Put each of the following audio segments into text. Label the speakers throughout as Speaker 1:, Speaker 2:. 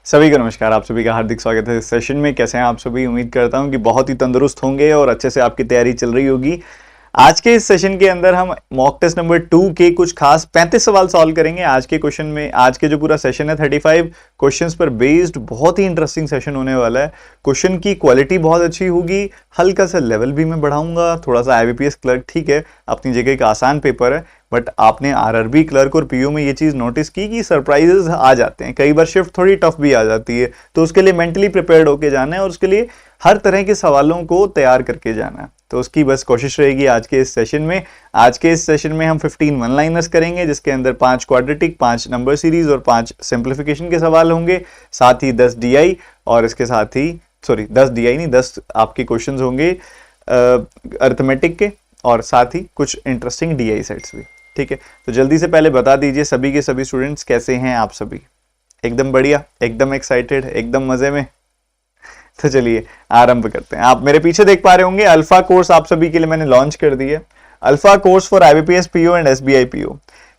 Speaker 1: सभी को नमस्कार। आप सभी का हार्दिक स्वागत है इस सेशन में। कैसे हैं आप सभी? उम्मीद करता हूं कि बहुत ही तंदुरुस्त होंगे और अच्छे से आपकी तैयारी चल रही होगी। आज के इस सेशन के अंदर हम मॉक टेस्ट नंबर 2 के कुछ खास 35 सवाल सॉल्व करेंगे। आज के क्वेश्चन में, आज के जो पूरा सेशन है 35 क्वेश्चंस पर बेस्ड, बहुत ही इंटरेस्टिंग सेशन होने वाला है। क्वेश्चन की क्वालिटी बहुत अच्छी होगी, हल्का सा लेवल भी मैं बढ़ाऊंगा। थोड़ा सा आईबीपीएस क्लर्क ठीक है, अपनी जगह एक आसान पेपर है, बट आपने आरआरबी क्लर्क और पीओ में ये चीज नोटिस की कि सरप्राइजेस आ जाते हैं, कई बार शिफ्ट थोड़ी टफ भी आ जाती है। तो उसके लिए मेंटली प्रिपेयर्ड होके जाना है और उसके लिए हर तरह के सवालों को तैयार करके जाना है। तो उसकी बस कोशिश रहेगी आज के इस सेशन में। आज के इस सेशन में हम 15 वन लाइनर्स करेंगे, जिसके अंदर 5 क्वाड्रेटिक, 5 नंबर सीरीज और 5 सिंप्लीफिकेशन के सवाल होंगे। साथ ही 10 डीआई और इसके साथ ही, सॉरी 10 डीआई नहीं, 10 आपके क्वेश्चंस होंगे अर्थमेटिक के, और साथ ही कुछ इंटरेस्टिंग डीआई सेट्स भी। ठीक है, तो जल्दी से पहले बता दीजिए सभी के सभी स्टूडेंट्स कैसे हैं आप सभी? एकदम बढ़िया, एकदम एक्साइटेड, एकदम मजे में? तो चलिए आरंभ करते हैं। आप मेरे पीछे देख पा रहे होंगे, अल्फा कोर्स आप सभी के लिए मैंने लॉन्च कर दी है। Alpha course for IBPS PO and SBI PO.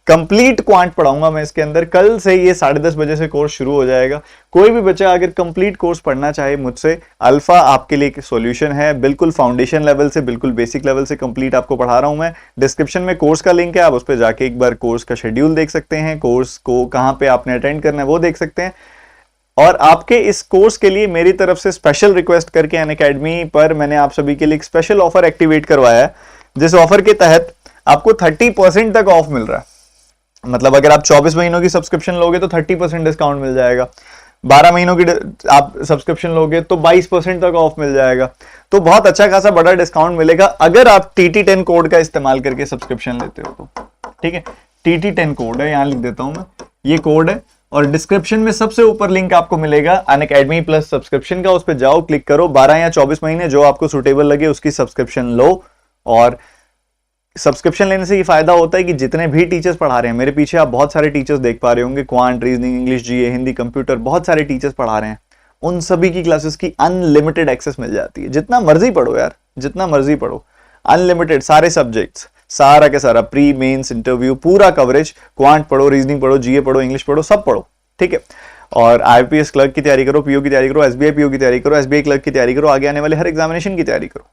Speaker 1: Complete quant पढ़ाऊंगा मैं इसके अंदर। कल से ये 10:30 बजे से कोर्स शुरू हो जाएगा। कोई भी बच्चा अगर कंप्लीट कोर्स पढ़ना चाहे मुझसे, अल्फा आपके लिए एक सॉल्यूशन है। बिल्कुल फाउंडेशन लेवल से, बिल्कुल बेसिक लेवल से कंप्लीट आपको पढ़ा रहा हूं मैं। डिस्क्रिप्शन में कोर्स का लिंक है, आप उस पर जाके एक बार कोर्स का शेड्यूल देख सकते हैं, कोर्स को कहां पे आपने अटेंड करना है वो देख सकते हैं। और आपके इस कोर्स के लिए मेरी तरफ से स्पेशल रिक्वेस्ट करके अनअकैडमी पर मैंने आप सभी के लिए एक स्पेशल ऑफर एक्टिवेट करवाया है, जिस ऑफर के तहत आपको 30% तक ऑफ मिल रहा है। मतलब अगर आप 24 महीनों की सब्सक्रिप्शन लोगे तो 30% डिस्काउंट मिल जाएगा। 12 महीनों की आप सब्सक्रिप्शन लोगे तो 22% तक ऑफ मिल जाएगा। तो बहुत अच्छा खासा बड़ा डिस्काउंट मिलेगा अगर आप TT10 कोड का इस्तेमाल करके सब्सक्रिप्शन लेते हो तो। ठीक है, TT10 कोड है, यहां लिख देता हूं मैं, ये कोड है। और डिस्क्रिप्शन में सबसे ऊपर लिंक आपको मिलेगा अनअकैडमी प्लस सब्सक्रिप्शन का, उस पर जाओ, क्लिक करो, 12 या 24 महीने जो आपको सुटेबल लगे उसकी सब्सक्रिप्शन लो। और सब्सक्रिप्शन लेने से ये फायदा होता है कि जितने भी टीचर्स पढ़ा रहे हैं, मेरे पीछे आप बहुत सारे टीचर्स देख पा रहे होंगे, क्वांट, रीजनिंग, इंग्लिश, जीए, हिंदी, कंप्यूटर, बहुत सारे टीचर्स पढ़ा रहे हैं। उन सभी की क्लासेस की अनलिमिटेड एक्सेस मिल जाती है। जितना मर्जी पढ़ो यार, जितना मर्जी पढ़ो, अनलिमिटेड सारे सब्जेक्ट्स, सारा के सारा, प्री मेंस इंटरव्यू, पूरा कवरेज। क्वांट पढ़ो, रीजनिंग पढ़ो, जीए पढ़ो, इंग्लिश पढ़ो, सब पढ़ो। ठीक है, और आईपीएस क्लर्क की तैयारी करो, पीओ की तैयारी करो, एसबीआई पीओ की तैयारी करो, एसबीआई क्लर्क की तैयारी करो, आगे आने वाले हर एग्जामिनेशन की तैयारी करो।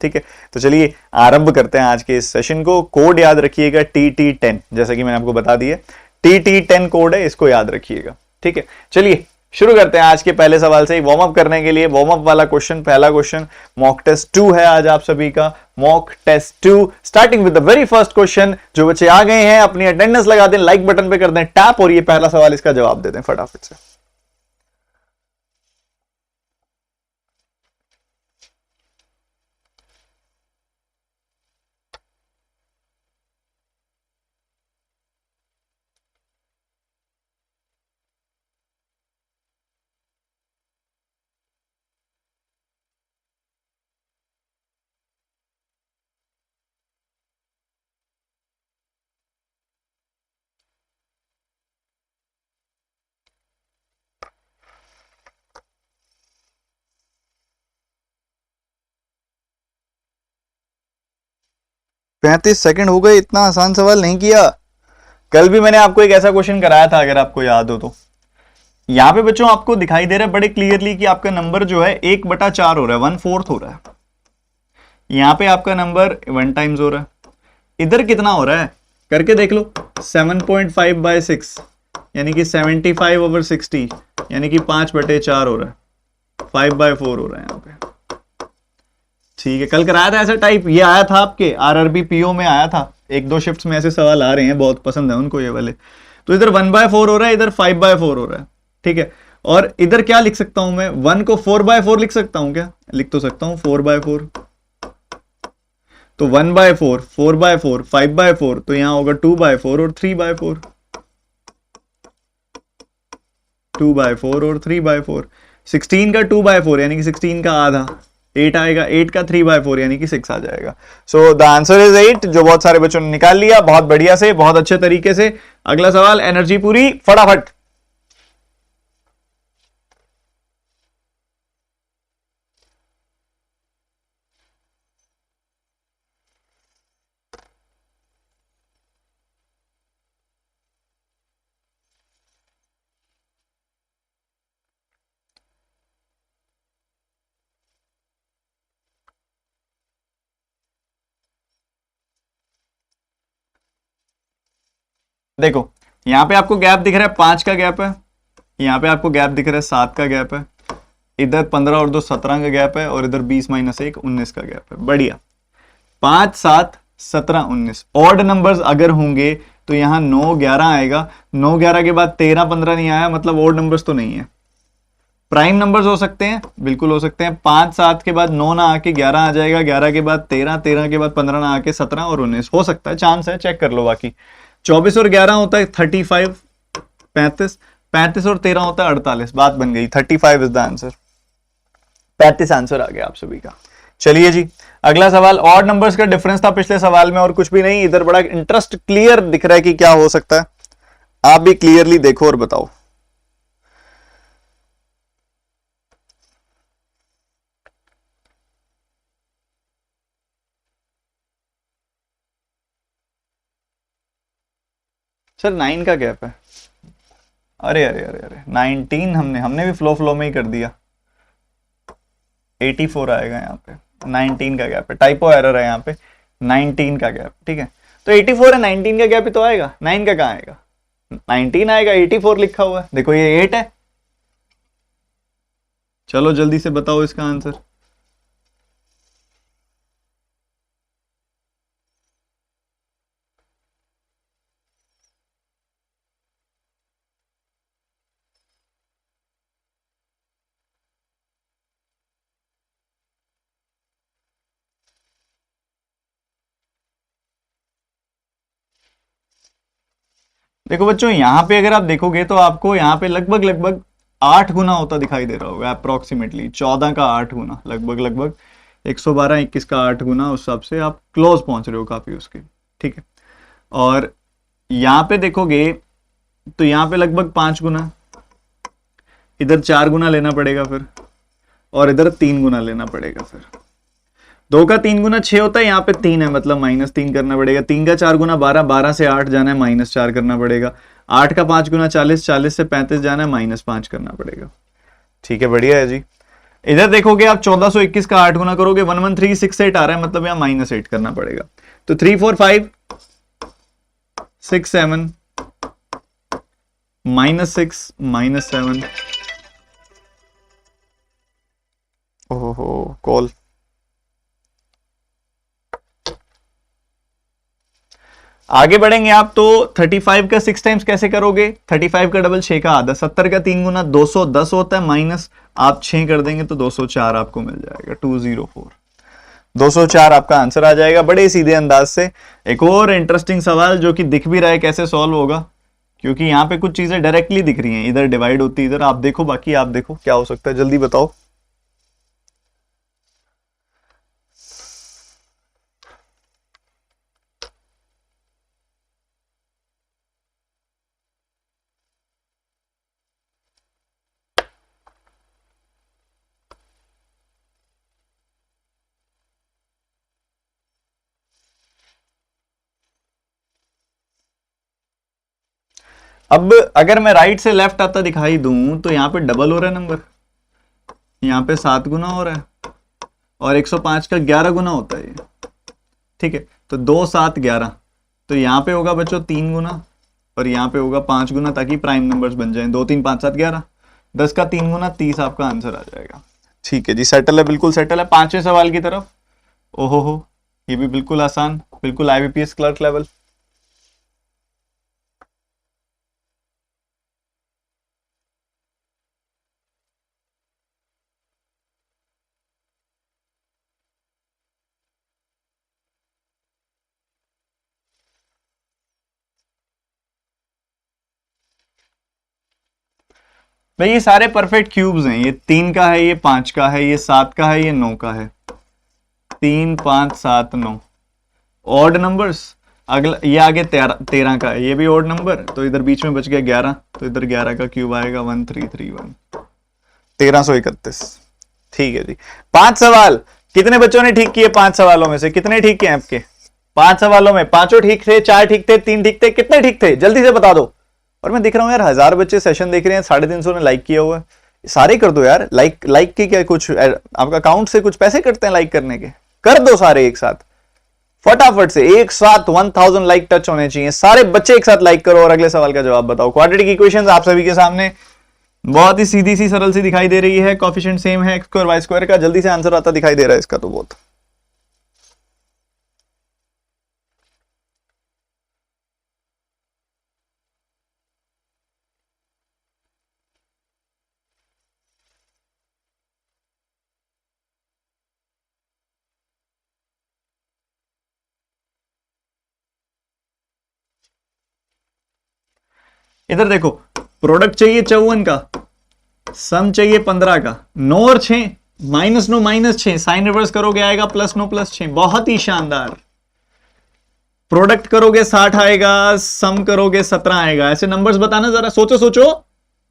Speaker 1: ठीक है, तो चलिए आरंभ करते हैं आज के इस सेशन को। कोड याद रखिएगा TT10, जैसा कि मैंने आपको बता दिया, TT10 कोड है, इसको याद रखिएगा। ठीक है, चलिए शुरू करते हैं आज के पहले सवाल से ही। वार्म अप करने के लिए वार्म अप वाला क्वेश्चन, पहला क्वेश्चन मॉक टेस्ट 2 है आज आप सभी का। Mock test 2 starting with the very first question. जो बच्चे आ गए हैं अपनी अटेंडेंस लगा दें, लाइक बटन पे कर दें टैप, और ये पहला सवाल इसका जवाब दे दें फटाफट से। 35 सेकंड हो गए, इतना आसान सवाल नहीं किया। कल भी मैंने आपको एक ऐसा क्वेश्चन कराया था, अगर आपको याद हो तो। यहां पे बच्चों आपको दिखाई दे रहा है बड़े क्लियरली कि आपका नंबर जो है 1/4 हो रहा है, 1/4 हो रहा है। यहां पे आपका नंबर 1 टाइम्स हो रहा है। इधर कितना हो रहा है करके देख लो, 7.5/6, यानी कि 75/60, यानी कि 5/4 हो रहा है, 5/4 हो रहा है यहां पे। ठीक है, कल कराया था ऐसा टाइप, ये आया था आपके आरआरबी पीओ में आया था। एक दो शिफ्ट्स में ऐसे सवाल आ रहे हैं, बहुत पसंद है उनको ये वाले। तो इधर 1/4 हो रहा है, इधर 5/4 हो रहा है। ठीक है, और इधर क्या लिख सकता हूं मैं, 1 को 4/4 लिख सकता हूं क्या? लिख तो सकता हूं 4/4। तो 1/4, 4/4, 5/4, तो यहां होगा 2/4 और 3/4। 2/4 और 3/4। 16 का 2/4 यानी कि 16 का आधा 8 आएगा, 8 का 3/4 यानी कि 6 आ जाएगा। सो द आंसर इज 8, जो बहुत सारे बच्चों ने निकाल लिया, बहुत बढ़िया से, बहुत अच्छे तरीके से। अगला सवाल, एनर्जी पूरी फटाफट। देखो यहाँ पे आपको गैप दिख रहा है 5 का गैप है, यहाँ पे आपको गैप दिख रहा है 7 का गैप है, इधर 15 और 2 17 का गैप है, और इधर 20 माइनस 1 19 का गैप है। बढ़िया। 5 7 17 19 ऑड नंबर्स अगर होंगे तो यहाँ 9 11 आएगा। 9 11 के बाद 13 15 नहीं आया, मतलब ऑड नंबर्स तो नहीं है। प्राइम नंबर्स हो सकते हैं, बिल्कुल हो सकते हैं। 5 7 के बाद 9 ना आके 11 आ जाएगा, 11 के बाद 13, 13 के बाद 15 ना आके 17 और 19 हो सकता है, चांस है, चेक कर लो। बाकी 24 और 11 होता है 35, 35, 35 और 13 होता है 48। बात बन गई, 35 इज द आंसर। 35 आंसर आ गया आप सभी का। चलिए जी, अगला सवाल। ऑड नंबर्स का डिफरेंस था पिछले सवाल में और कुछ भी नहीं। इधर बड़ा इंटरेस्ट क्लियर दिख रहा है कि क्या हो सकता है, आप भी क्लियरली देखो और बताओ। सर 9 का गैप है। अरे अरे अरे अरे 19 हमने भी फ्लो में ही कर दिया। 84 आएगा यहाँ पे, 19 का गैप है, टाइपो एरर है यहाँ पे, 19 का गैप। ठीक है, तो 84 है, 19 का गैप ही तो आएगा, 9 का कहाँ आएगा? 19 आएगा, 84 लिखा हुआ है, देखो ये 8 है। चलो जल्दी से बताओ इसका आंसर। देखो बच्चों, यहां पे अगर आप देखोगे तो आपको यहाँ पे लगभग लगभग 8 गुना होता दिखाई दे रहा होगा, अप्रोक्सीमेटली 14 का 8 गुना, लगभग लगभग 112 21 का 8 गुना, उस हिसाब से आप क्लोज पहुंच रहे हो काफी उसके। ठीक है, और यहाँ पे देखोगे तो यहाँ पे लगभग 5 गुना, इधर 4 गुना लेना पड़ेगा फिर, और इधर 3 गुना लेना पड़ेगा फिर। 2 का 3 गुना 6 होता है, यहाँ पे 3 है, मतलब -3 करना पड़ेगा। 3 का 4 गुना 12, 12 से 8 जाना है, -4 करना पड़ेगा। 8 का 5 गुना 40, 40 से 35 जाना है, -5 करना पड़ेगा। ठीक है, बढ़िया है जी। इधर देखोगे आप 1421 का 8 गुना करोगे, 11368 आ रहा है, मतलब यहाँ -8 करना पड़ेगा। तो 3 4 5 6 7 -6 -7, ओहो कॉल। आगे बढ़ेंगे आप तो 35 का 6 टाइम्स कैसे करोगे? 35 का डबल 6 का आधा, 70 का 3 गुना 210 होता है, माइनस आप 6 कर देंगे तो 204 आपको मिल जाएगा, 204, 204 आपका आंसर आ जाएगा बड़े सीधे अंदाज से। एक और इंटरेस्टिंग सवाल जो कि दिख भी रहा है कैसे सॉल्व होगा, क्योंकि यहाँ पे कुछ चीजें डायरेक्टली दिख रही हैं, इधर डिवाइड होती है, इधर आप देखो, बाकी आप देखो क्या हो सकता है, जल्दी बताओ। अब अगर मैं राइट से लेफ्ट आता दिखाई दूं तो यहाँ पे डबल हो रहा है नंबर, यहाँ पे 7 गुना हो रहा है, और 105 का 11 गुना होता है ये। ठीक है, तो 2 7 11, तो यहाँ पे होगा बच्चों 3 गुना, और यहाँ पे होगा 5 गुना, ताकि प्राइम नंबर्स बन जाएं। 2 3 5 7 11, 10 का 3 गुना 30 आपका आंसर आ जाएगा। ठीक है जी, सेटल है, बिल्कुल सेटल है। 5वें सवाल की तरफ। ओहो हो, ये भी बिल्कुल आसान, बिल्कुल IBPS क्लर्क लेवल। भाई ये सारे परफेक्ट क्यूब्स हैं, ये 3 का है, ये 5 का है, ये 7 का है, ये 9 का है। 3 5 7 9 ऑड नंबर्स। अगला ये आगे 13 का है, ये भी ऑड नंबर, तो इधर बीच में बच गया 11, तो इधर 11 का क्यूब आएगा 1331, 1331। ठीक है जी। 5 सवाल कितने बच्चों ने ठीक किए? 5 सवालों में से कितने ठीक किए आपके? 5 सवालों में 5 ठीक थे, 4 ठीक थे, 3 ठीक थे, कितने ठीक थे जल्दी से बता दो। और मैं देख रहा हूँ यार 1000 बच्चे सेशन देख रहे हैं, 350 ने लाइक किया हुआ है, सारे कर दो यार लाइक। लाइक के क्या कुछ आपका अकाउंट से कुछ पैसे कटते हैं लाइक करने के? कर दो सारे एक साथ, फटाफट से एक साथ 1000 लाइक टच होने चाहिए, सारे बच्चे एक साथ लाइक करो और अगले सवाल का जवाब बताओ। क्वाड्रेटिक इक्वेशंस आप सभी के सामने बहुत ही सीधी सी सरल सी दिखाई दे रही है, कोफिशिएंट सेम है एक्स स्क्वायर वाई स्क्वायर का, जल्दी से आंसर आता दिखाई दे रहा है इसका तो बहुत। इधर देखो, प्रोडक्ट चाहिए 54 का, सम चाहिए 15 का, 9 और 6, -9 -6, साइन रिवर्स करोगे आएगा +9 +6, बहुत ही शानदार। प्रोडक्ट करोगे 60 आएगा, सम करोगे 17 आएगा। ऐसे नंबर्स बताना जरा, सोचो सोचो।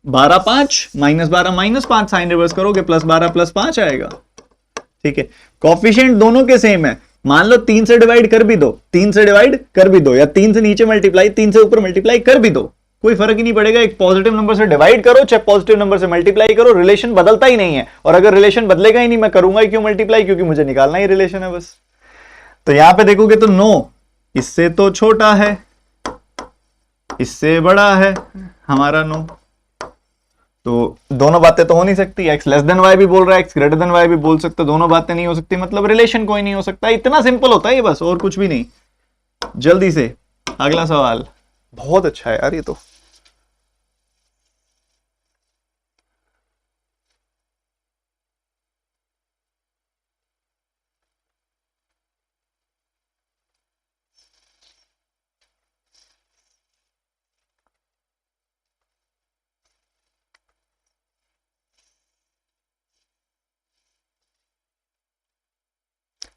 Speaker 1: 12 5 -12 -5, साइन रिवर्स करोगे +12 +5 आएगा। ठीक है, कोफिशिएंट दोनों के सेम है। मान लो 3 से डिवाइड कर भी दो, 3 से डिवाइड कर भी दो, या 3 से नीचे मल्टीप्लाई, 3 से ऊपर मल्टीप्लाई कर भी दो, कोई फर्क ही नहीं पड़ेगा। एक पॉजिटिव नंबर से डिवाइड करो चाहे पॉजिटिव नंबर से मल्टीप्लाई करो, रिलेशन बदलता ही नहीं है। और अगर रिलेशन बदलेगा ही नहीं, मैं करूंगा ही क्यों मल्टीप्लाई, क्योंकि मुझे निकालना ही रिलेशन है बस। तो यहां पे देखोगे तो 9 इससे तो छोटा है, इससे बड़ा है हमारा 9, तो दोनों बातें तो हो नहीं सकती। x लेस देन वाई भी बोल रहा है, x ग्रेटर देन वाई भी बोल सकता, दोनों बातें नहीं हो सकती, मतलब रिलेशन कोई नहीं हो सकता। इतना सिंपल होता है ये बस, और कुछ भी नहीं। जल्दी से अगला सवाल। बहुत अच्छा है यार ये तो।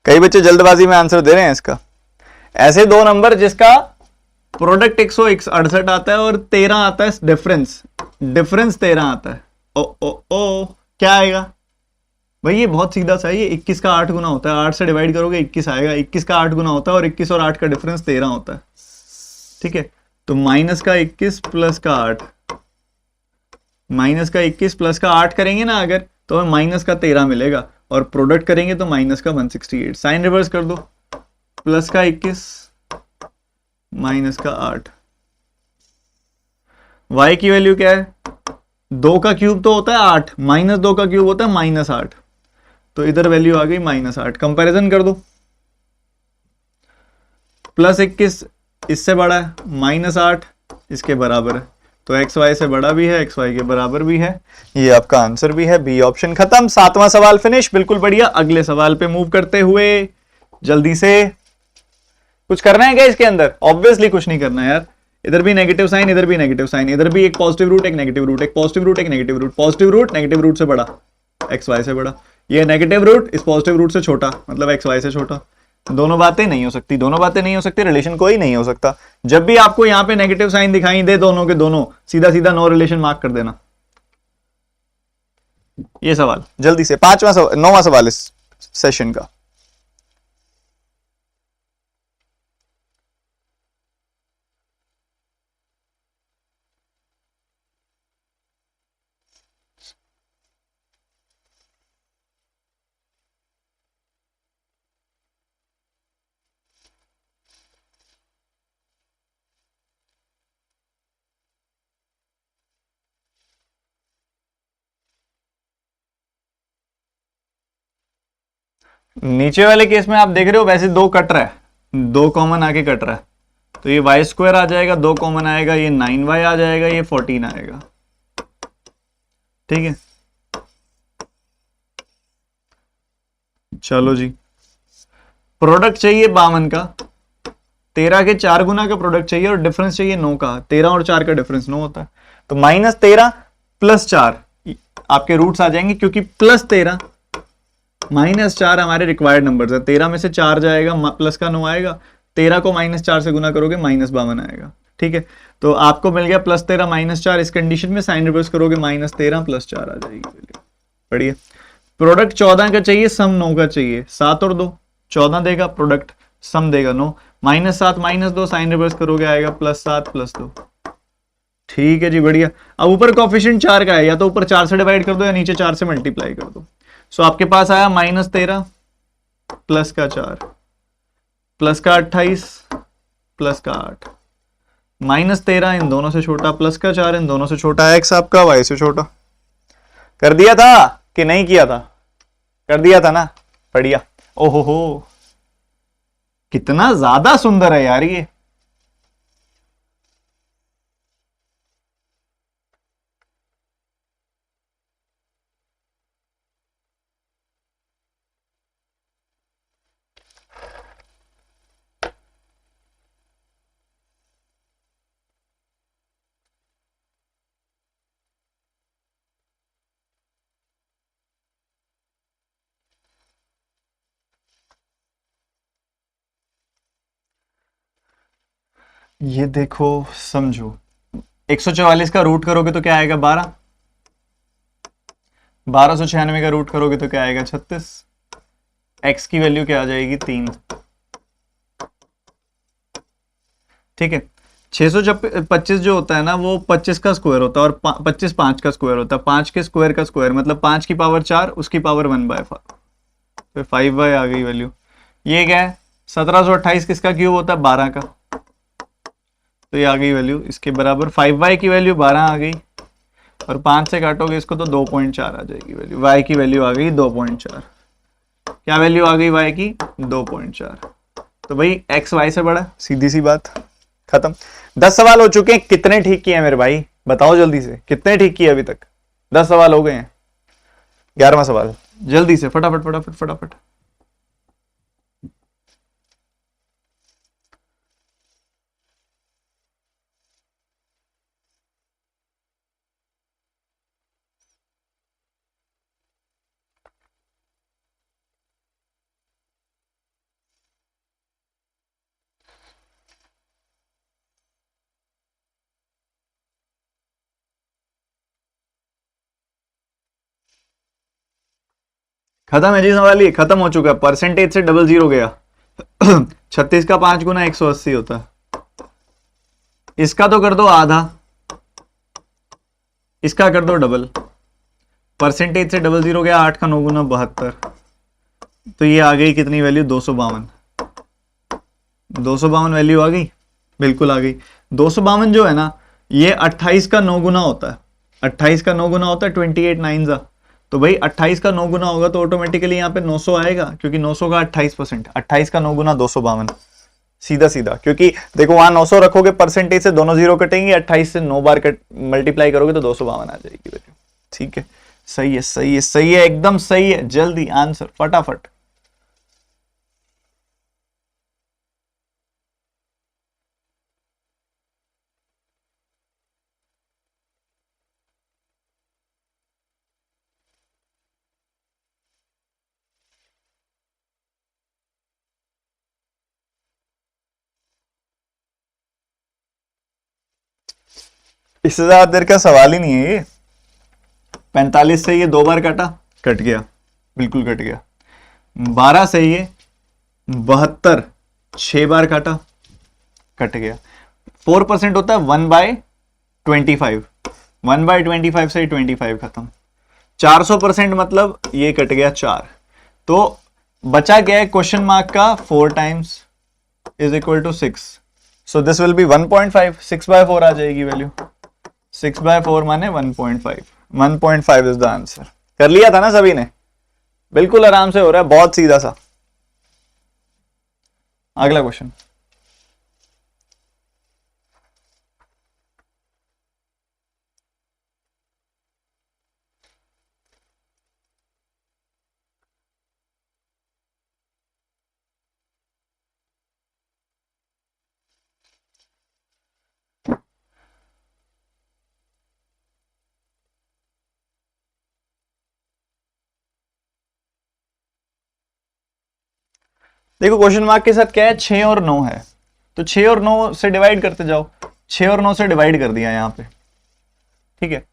Speaker 1: कई बच्चे जल्दबाजी में आंसर दे रहे हैं इसका। ऐसे दो नंबर जिसका प्रोडक्ट 168 आता है और 13 आता है डिफरेंस, डिफरेंस 13 आता है, ओ ओ ओ क्या आएगा भाई? ये बहुत सीधा सा है, ये 21 का 8 गुना होता है, 8 से डिवाइड करोगे 21 आएगा, 21 का 8 गुना होता है और 21 और 8 का डिफरेंस 13 होता है। ठीक है, तो माइनस का 21 प्लस का 8, माइनस का 21 प्लस का 8 करेंगे ना अगर, तो हमें माइनस का 13 मिलेगा, और प्रोडक्ट करेंगे तो माइनस का 168। साइन रिवर्स कर दो, प्लस का 21 माइनस का 8। y की वैल्यू क्या है? 2 का क्यूब तो होता है 8, -2 का क्यूब होता है -8, तो इधर वैल्यू आ गई -8। कंपैरिजन कर दो, +21 इससे बड़ा है, -8 इसके बराबर है, तो एक्स वाई से बड़ा भी है, एक्स वाई के बराबर भी है। ये आपका आंसर भी है, बी ऑप्शन खत्म। 7वां सवाल फिनिश, बिल्कुल बढ़िया। अगले सवाल पे मूव करते हुए जल्दी से, कुछ करना है क्या इसके अंदर? ऑब्वियसली कुछ नहीं करना है यार। इधर भी नेगेटिव साइन, इधर भी नेगेटिव साइन, इधर भी एक पॉजिटिव रूट, एक नेगेटिव रूट, एक पॉजिटिव रूट, एक negative root, positive root negative root से बड़ा, एक्स वाई से बड़ा, ये नेगेटिव रूट इस पॉजिटिव रूट से छोटा, मतलब एक्स वाई से छोटा। दोनों बातें नहीं हो सकती, दोनों बातें नहीं हो सकती, रिलेशन कोई नहीं हो सकता। जब भी आपको यहां पे नेगेटिव साइन दिखाई दे दोनों के दोनों, सीधा सीधा नो रिलेशन मार्क कर देना। ये सवाल जल्दी से, 9वां सवाल इस सेशन का। नीचे वाले केस में आप देख रहे हो वैसे 2 कट रहा है, 2 कॉमन आके कट रहा है, तो ये वाई स्क्वायर आ जाएगा, 2 कॉमन आएगा, ये 9y आ जाएगा, ये 14 आएगा। ठीक है, चलो जी। प्रोडक्ट चाहिए 52 का, 13 के 4 गुना का प्रोडक्ट चाहिए और डिफरेंस चाहिए 9 का। 13 और 4 का डिफरेंस 9 होता है, तो -13 + 4 आपके रूट्स आ जाएंगे, क्योंकि +13 -4 हमारे रिक्वायर्ड नंबर्स है। 13 में से 4 जाएगा, प्लस का 9 आएगा, 13 को -4 से गुना करोगे -52 आएगा। ठीक है, तो आपको मिल गया +13 -4। इस कंडीशन में साइन रिवर्स करोगे -13 + 4 आ जाएगी। बढ़िया। प्रोडक्ट 14 का चाहिए, सम 9 का चाहिए। 7 और 2 14 देगा, प्रोडक्ट सम देगा 9, -7 -2 साइन रिवर्स करोगे आएगा +7 + 2। ठीक है जी, बढ़िया। अब ऊपर कोफिशिएंट 4 का है, या तो ऊपर 4 से डिवाइड कर दो या नीचे 4 से मल्टीप्लाई कर दो। सो आपके पास आया -13 प्लस का 4, प्लस का 28 प्लस का 8 -13 इन दोनों से छोटा, प्लस का 4 इन दोनों से छोटा, एक्स आपका वाई से छोटा। कर दिया था कि नहीं किया था? कर दिया था ना, बढ़िया। ओहो हो, कितना ज्यादा सुंदर है यार ये। ये देखो, समझो, 144 का रूट करोगे तो क्या आएगा? 12। 1296 का रूट करोगे तो क्या आएगा? 36। एक्स की वैल्यू क्या आ जाएगी? 3। ठीक है। 625 जो होता है ना, वो 25 का स्क्वायर होता है, और 25 5 का स्क्वायर होता है। 5 के स्क्वायर का स्क्वायर मतलब 5 की पावर 4, उसकी पावर 1/5, तो 5y आ गई वैल्यू। ये क्या है? 1728 किसका क्यूब होता है? 12 का, तो ये आ गई वैल्यू इसके बराबर। 5y की वैल्यू 12 आ गई, और 5 से काटोगे इसको तो 2.4 आ जाएगी वैल्यू। y की वैल्यू आ गई 2.4। क्या वैल्यू आ गई y की? 2.4। तो भाई x y से बड़ा, सीधी सी बात, खत्म। 10 सवाल हो चुके हैं। कितने ठीक किए हैं मेरे भाई? बताओ जल्दी से, कितने ठीक किए अभी तक? 10 सवाल हो गए हैं। 11वां सवाल, जल्दी से, फटाफट फटाफट फटाफट। खत्म है जी सवाल, ये खत्म हो चुका है। परसेंटेज से डबल जीरो गया। 36 का 5 गुना 180 होता है। इसका तो कर दो आधा, इसका कर दो डबल। परसेंटेज से डबल जीरो गया, 8 का 9 गुना 72, तो ये आ गई कितनी वैल्यू? 252। 252 वैल्यू आ गई, बिल्कुल आ गई। 252 जो है ना, ये 28 का 9 गुना होता है। 28 का 9 गुना होता है 28 9 जा, तो भाई 28 का 9 गुना होगा तो ऑटोमेटिकली यहाँ पे 900 आएगा, क्योंकि 900 का 28%। 28 का 9 गुना 252, सीधा सीधा। क्योंकि देखो वहां 900 रखोगे, परसेंटेज से दोनों जीरो कटेंगे, 28 से 9 बार मल्टीप्लाई करोगे तो 252 आ जाएगी वैल्यू। ठीक है, सही है सही है सही है, एकदम सही है। जल्दी आंसर फटाफट। इससे ज्यादा देर का सवाल ही नहीं है ये। 45 से ये 2 बार कटा, कट गया, बिल्कुल कट गया। 12 से ये 72 6 बार काटा, कट गया। 4% होता है 1/25। 1/25 से 25 खत्म। 400% मतलब ये कट गया 4, तो बचा गया है क्वेश्चन मार्क का 4 times is equal to 6। So this will be 1.5। 6/4 आ जाएगी वैल्यू। 6/4 माने 1.5। 1.5 इज द आंसर। कर लिया था ना सभी ने? बिल्कुल आराम से हो रहा है, बहुत सीधा सा। अगला क्वेश्चन। देखो क्वेश्चन मार्क के साथ क्या है? 6 और 9 है, तो 6 और 9 से डिवाइड करते जाओ। 6 और 9 से डिवाइड कर दिया यहां पे। ठीक है,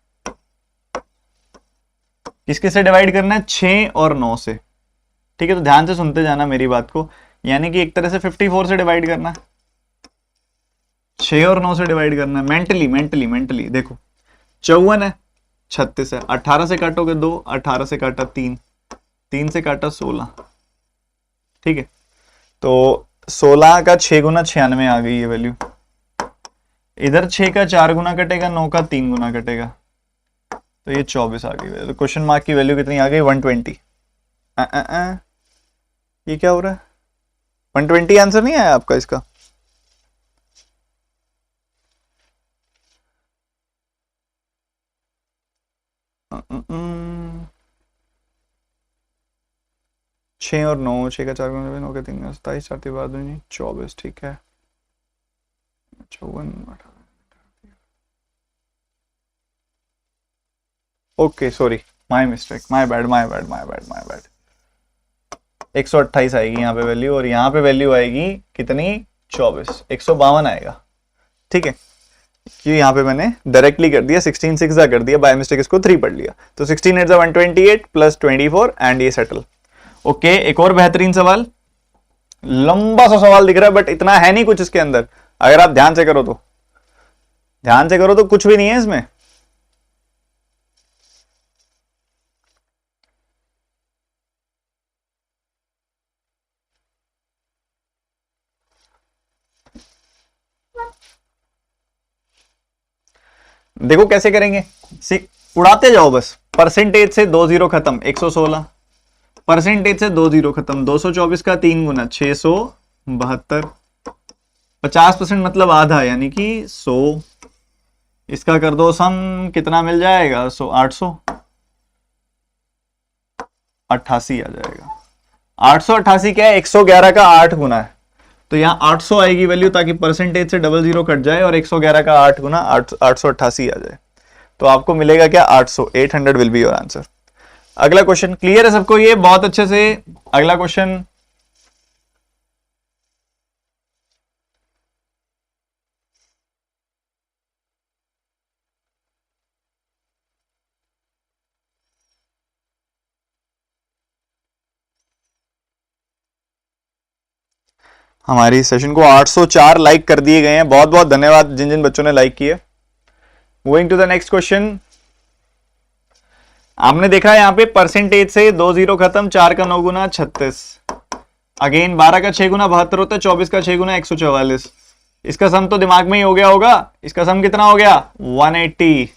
Speaker 1: किसके से डिवाइड करना है? 6 और 9 से। ठीक है, तो ध्यान से सुनते जाना मेरी बात को। यानी कि एक तरह से 54 से डिवाइड करना है, 6 और 9 से डिवाइड करना है। मेंटली मेंटली मेंटली देखो, 54 है, 36 है, 18 से काटोगे 2, 18 से काटा 3, 3 से काटा 16। ठीक है, तो 16 का 6 गुना 96 आ गई ये वैल्यू। इधर 6 का 4 गुना कटेगा, 9 का 3 गुना कटेगा, तो ये 24 आ गई। तो क्वेश्चन मार्क की वैल्यू कितनी आ गई? 120। ये क्या हो रहा है? 120 आंसर नहीं आया आपका इसका? छः और 9, 6 का 4 गुना 9 का 3 गुना 27, 4 के बाद 24, ठीक है। 54। Okay sorry, my mistake, my bad. 128 आएगी यहाँ पे वैल्यू, और यहाँ पे वैल्यू आएगी कितनी? 24, 152 आएगा, ठीक है। कि यहाँ पे मैंने डायरेक्टली कर दिया, 16 6 कर दिया, बाय मिस्टेक इसको 3 पढ़ लिया, तो 16 8 128 प्लस 24 एंड ये सेटल। ओके, एक और बेहतरीन सवाल, लंबा सा सवाल दिख रहा है बट इतना है नहीं कुछ इसके अंदर, अगर आप ध्यान से करो तो, ध्यान से करो तो कुछ भी नहीं है इसमें। देखो कैसे करेंगे, उड़ाते जाओ बस। परसेंटेज से 2 जीरो खत्म, 116। परसेंटेज से 2 जीरो खत्म, 224 का 3 गुना 672। 50% मतलब आधा, यानी कि 100। इसका कर दो सम, कितना मिल जाएगा? 100 888 आ जाएगा। 888 क्या है? 111 का 8 गुना है, तो यहाँ 800 आएगी वैल्यू, ताकि परसेंटेज से 00 कट जाए और 111 का 8 गुना 888 आ जाए। तो आपको मिलेगा क्या? 800। 800 विल बी योर आंसर। अगला क्वेश्चन क्लियर है सबको? ये बहुत अच्छे से। अगला क्वेश्चन, हमारी सेशन को 804 लाइक कर दिए गए हैं, बहुत बहुत धन्यवाद जिन जिन बच्चों ने लाइक किए। Moving to the next question, आपने देखा यहाँ पे परसेंटेज से 2 जीरो खत्म, 4 का 9 गुना 36। अगेन 12 का 6 गुना 72 होता है, 24 का 6 गुना 144। इसका सम तो दिमाग में ही हो गया होगा। इसका सम कितना हो गया? 180।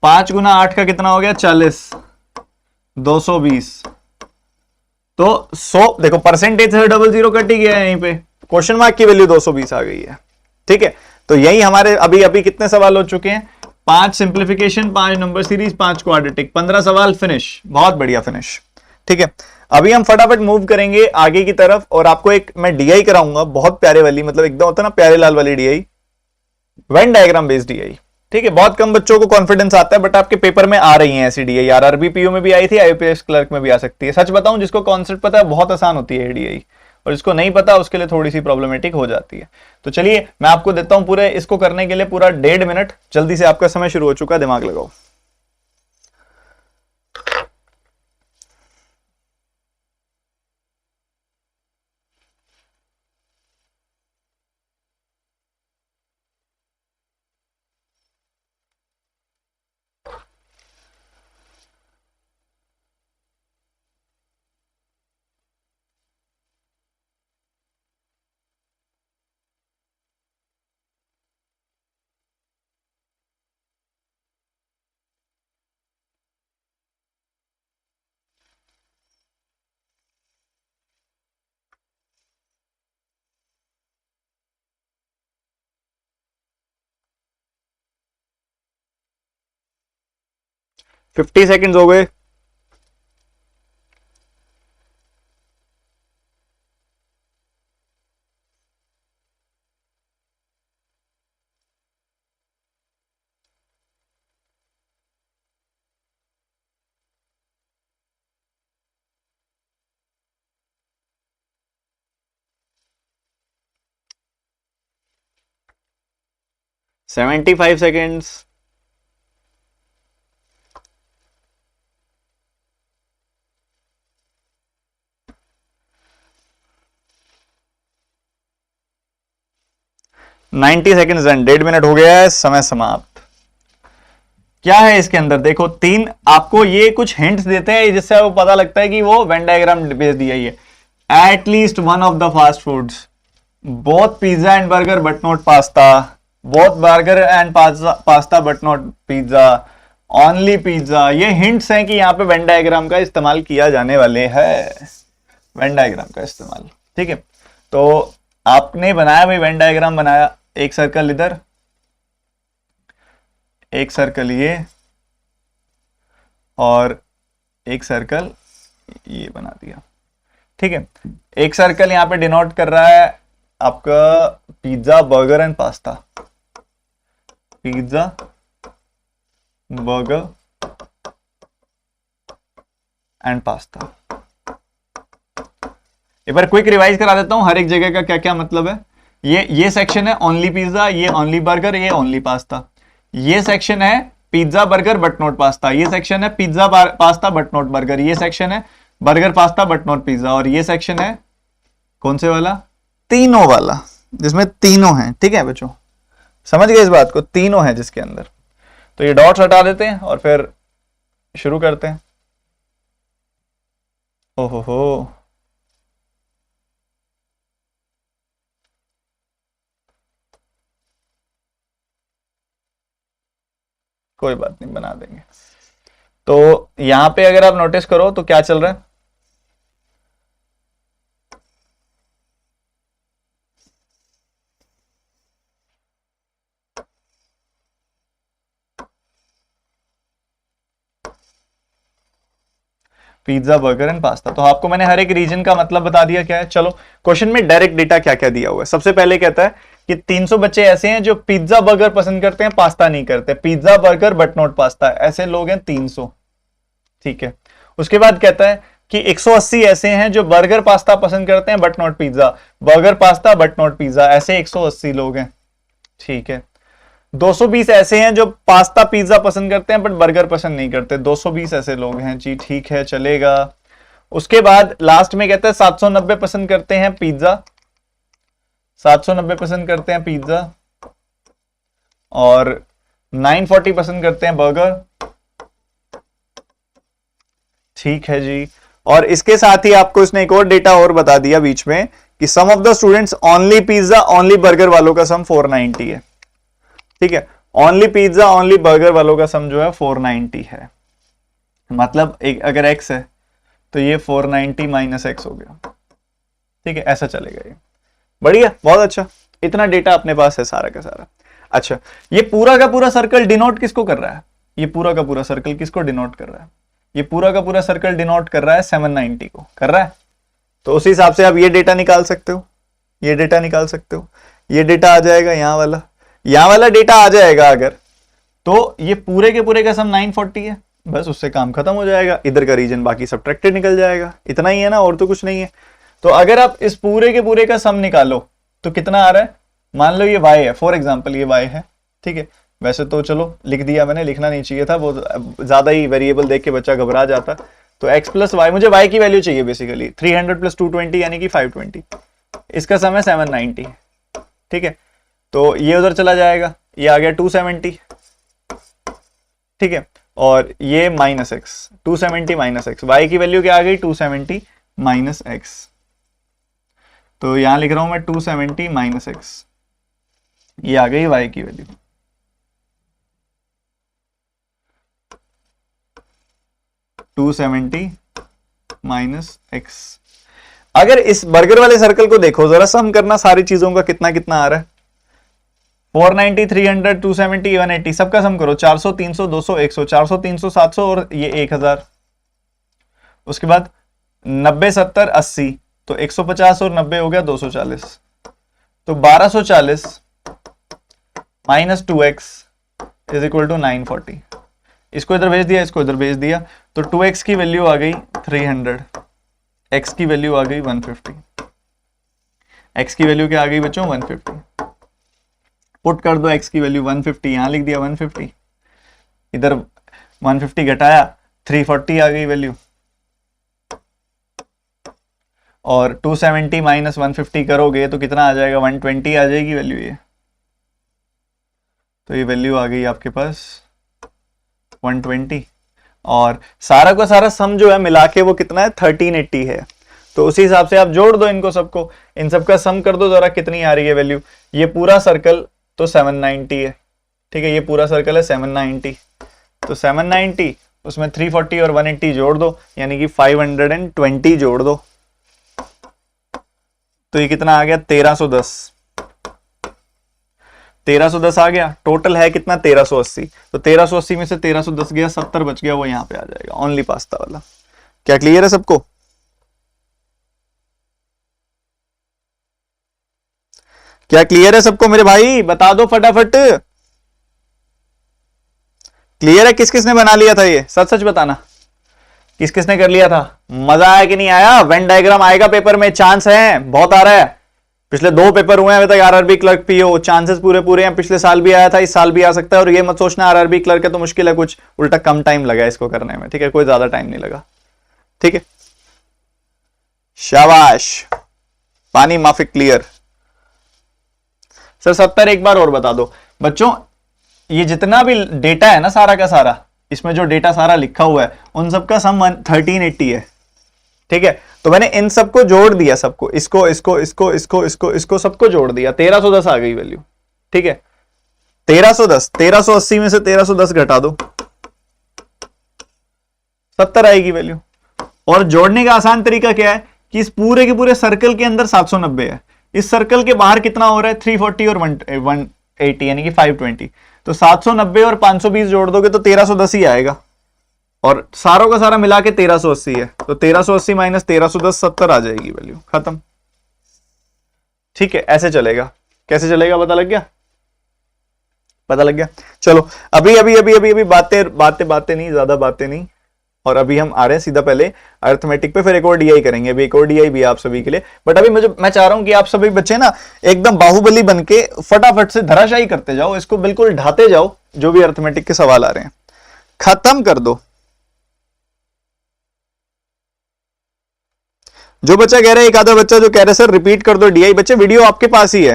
Speaker 1: 5 गुना 8 का कितना हो गया? 40। 220। तो 100, देखो परसेंटेज से 00 कट ही गया है, यहीं पे क्वेश्चन मार्क की वैल्यू 220 आ गई है, ठीक है। तो यही हमारे अभी अभी कितने सवाल हो चुके हैं? 5 सिंप्लीफिकेशन, 5 नंबर सीरीज, 5 क्वाड्रेटिक, 15 सवाल, फिनिश। बहुत बढ़िया, फिनिश, ठीक है। अभी हम फटाफट मूव करेंगे आगे की तरफ, और आपको एक मैं डीआई कराऊंगा, बहुत प्यारे वाली, मतलब एकदम होता है ना प्यारे लाल वाली DI, Venn diagram based DI, ठीक है। बहुत कम बच्चों को कॉन्फिडेंस आता है, बट आपके पेपर में आ रही है ऐसी डीआई। आरआरबी पीओ में भी आई थी, आईपीएस क्लर्क में भी आ सकती है। सच बताऊं, जिसको कॉन्सेप्ट पता है बहुत आसान होती है डीआई, और जिसको नहीं पता उसके लिए थोड़ी सी प्रॉब्लमेटिक हो जाती है। तो चलिए मैं आपको देता हूं पूरे, इसको करने के लिए पूरा 1.5 मिनट। जल्दी से, आपका समय शुरू हो चुका है, दिमाग लगाओ। फिफ्टी सेकेंड्स हो गए। Seventy 75 seconds. Ninety seconds run, 1.5 minute हो गया है, समय समाप्त। क्या है इसके अंदर? देखो, 3 आपको ये कुछ हिंट्स देते हैं जिससे आपको पता लगता है कि वो वेन डायग्राम बेस्ड दिया है। At least one of the fast foods, both pizza and burger but not pasta, both burger and pasta but not pizza, only pizza. ये हिंट्स हैं कि यहाँ पे वेन डायग्राम का इस्तेमाल किया जाने वाले है, वेन डायग्राम का इस्तेमाल। ठीक है, तो आपने बनाया भाई, वेन डायग्राम बनाया, एक सर्कल इधर, एक सर्कल ये, और एक सर्कल ये बना दिया। ठीक है, एक सर्कल यहां पे डिनोट कर रहा है आपका pizza burger and pasta, pizza burger and pasta. एक बार क्विक रिवाइज करा देता हूं हर एक जगह का क्या क्या मतलब है। ये सेक्शन है ओनली पिज्जा, ये ओनली बर्गर, ये ओनली पास्ता। ये सेक्शन है pizza burger but not pasta, ये सेक्शन है pizza pasta but not burger, ये सेक्शन है burger pasta but not pizza, और ये सेक्शन है कौन से वाला, तीनों वाला, जिसमें तीनों हैं। ठीक है बच्चों, समझ गए इस बात को, तीनों हैं जिसके अंदर। तो ये डॉट्स हटा देते हैं और फिर शुरू करते हैं। ओहो, कोई बात नहीं, बना देंगे। तो यहां पे अगर आप नोटिस करो तो क्या चल रहा है, पिज्जा बर्गर एंड पास्ता। तो आपको मैंने हर एक रीजन का मतलब बता दिया क्या है। चलो क्वेश्चन में डायरेक्ट डेटा क्या क्या दिया हुआ है। सबसे पहले कहता है कि 300 बच्चे ऐसे हैं जो पिज्जा बर्गर पसंद करते हैं, पास्ता नहीं करते, pizza burger but not pasta, ऐसे लोग हैं 300। ठीक है, उसके बाद कहता है कि 180 ऐसे हैं जो बर्गर पास्ता पसंद करते हैं but not pizza, burger pasta but not pizza, ऐसे 180 लोग हैं। ठीक है, 220 ऐसे हैं जो पास्ता पिज्जा पसंद करते हैं बट बर्गर पसंद नहीं करते, 220 ऐसे लोग हैं जी। ठीक है, चलेगा। उसके बाद लास्ट में कहता है 790 पसंद करते हैं पिज्जा, 790 पसंद करते हैं पिज्जा, और 940 पसंद करते हैं बर्गर। ठीक है जी, और इसके साथ ही आपको इसने एक और डेटा और बता दिया बीच में कि some of the students only pizza only burger वालों का सम 490 है। ठीक है, ओनली पिज्जा ओनली बर्गर वालों का सम जो है 490 है। मतलब एक अगर x है तो ये 490 माइनस एक्स हो गया। ठीक है, ऐसा चलेगा ये। बढ़िया, बहुत अच्छा, इतना डेटा अपने पास है सारा का सारा। अच्छा, ये पूरा का पूरा सर्कल डिनोट किसको कर रहा है, ये पूरा का पूरा सर्कल किसको डिनोट कर रहा है, ये पूरा का पूरा सर्कल डिनोट कर रहा है 790 को कर रहा है। तो उसी हिसाब से आप ये डेटा निकाल सकते हो, ये डेटा निकाल सकते हो, ये डेटा आ जाएगा, यहां वाला डेटा आ जाएगा अगर, तो ये पूरे के पूरे का सम 940 है, बस उससे काम खत्म हो जाएगा। इधर का रीजन बाकी सब्ट्रैक्टेड निकल जाएगा, इतना ही है ना, और तो कुछ नहीं है। तो अगर आप इस पूरे के पूरे का सम निकालो तो कितना आ रहा है, मान लो ये y है, फॉर एग्जाम्पल ये y है। ठीक है, वैसे तो चलो लिख दिया मैंने, लिखना नहीं चाहिए था, वो ज्यादा ही वेरिएबल देख के बच्चा घबरा जाता। तो x प्लस वाई, मुझे y की वैल्यू चाहिए बेसिकली, 300 प्लस 220 यानी कि 520, इसका सम है 790। ठीक है, तो ये उधर चला जाएगा, ये आ गया 270। ठीक है, और ये minus x, 270 minus x, y की वैल्यू क्या आ गई 270 माइनस एक्स। तो यहां लिख रहा हूं मैं 270 माइनस एक्स, ये आ गई वाई की वैल्यू। -270 minus x. अगर इस बर्गर वाले सर्कल को देखो जरा, सम करना सारी चीजों का कितना कितना आ रहा है, 490, 300, 270, 180, सबका सम करो, 400, 300, 200, 100, 400, 300, 700 और ये 1000। उसके बाद 90, 70, 80, तो 150 और 90 हो गया 240, तो 1240 minus 2x is equal to 940। इसको इधर भेज दिया, इसको इधर भेज दिया, तो 2x की वैल्यू आ गई 300, x की वैल्यू आ गई 150। x की वैल्यू क्या आ गई बच्चों 150, पुट कर दो x की वैल्यू 150, यहां लिख दिया 150, इधर 150 घटाया 340 आ गई वैल्यू, और 270 माइनस 150 करोगे तो कितना आ जाएगा 120 आ जाएगी वैल्यू ये। तो ये वैल्यू आ गई आपके पास 120, और सारा का सारा सम जो है मिला के वो कितना है 1380 है। तो उसी हिसाब से आप जोड़ दो इनको सबको, इन सबका सम कर दो जरा कितनी आ रही है वैल्यू। ये पूरा सर्कल तो 790 है, ठीक है, ये पूरा सर्कल है 790, तो 790 उसमें 340 और 180 जोड़ दो, यानी कि 520 जोड़ दो, तो ये कितना आ गया 1310। 1310 आ गया, टोटल है कितना 1380, तो 1380 में से 1310 गया, 70 बच गया, वो यहां पे आ जाएगा ओनली पास्ता वाला। क्या क्लियर है सबको? क्या क्लियर है सबको मेरे भाई? बता दो फटाफट। क्लियर है? किस किसने बना लिया था ये? सच सच बताना, किस किसने कर लिया था? मजा आया कि नहीं आया? वेन डायग्राम आएगा पेपर में, चांस है, बहुत आ रहा है। पिछले 2 पेपर हुए हैं अभी तक आरआरबी क्लर्क पीओ, चांसेस पूरे पूरे हैं। पिछले साल भी आया था, इस साल भी आ सकता है। और ये मत सोचना आरआरबी क्लर्क है तो मुश्किल है कुछ, उल्टा कम टाइम लगा इसको करने में, ठीक है, कोई ज्यादा टाइम नहीं लगा, ठीक है। शाबाश, पानी माफिक क्लियर। सर 70 एक बार और बता दो बच्चों। ये जितना भी डेटा है ना सारा का सारा, इसमें जो डेटा सारा लिखा हुआ है उन सबका सम 1380 है, ठीक है। तो मैंने इन सबको जोड़ दिया, सबको, इसको इसको इसको इसको इसको इसको सबको जोड़ दिया, 1310 आ गई वैल्यू, ठीक है। 1310, 1380 में से 1310 घटा दो, 70 आएगी वैल्यू। और जोड़ने का आसान तरीका क्या है कि इस पूरे के पूरे सर्कल के अंदर 790 है, इस सर्कल के बाहर कितना हो रहा है 340 और 180 यानी कि 520, तो 790 और 520 जोड़ दोगे तो 1310 ही आएगा, और सारों का सारा मिला के 1380 है, तो 1380 माइनस 1310 70 आ जाएगी वैल्यू, खत्म, ठीक है। ऐसे चलेगा, कैसे चलेगा पता लग गया? पता लग गया। चलो अभी अभी अभी अभी अभी बातें बातें बातें नहीं, ज्यादा बातें नहीं, और अभी हम आ रहे हैं सीधा पहले अरिथमेटिक पे, फिर एक और डीआई करेंगे, अभी एक और डीआई भी है आप सभी के लिए। बट अभी मैं चाह रहा हूं कि आप सभी बच्चे ना एकदम बाहुबली बनके फटाफट से धराशायी करते जाओ, इसको बिल्कुल ढाते जाओ, जो भी अरिथमेटिक के सवाल आ रहे हैं खत्म कर दो। जो बच्चा कह रहा है, एक आधा बच्चा जो कह रहा है सर रिपीट कर दो डीआई, बच्चे वीडियो आपके पास ही है,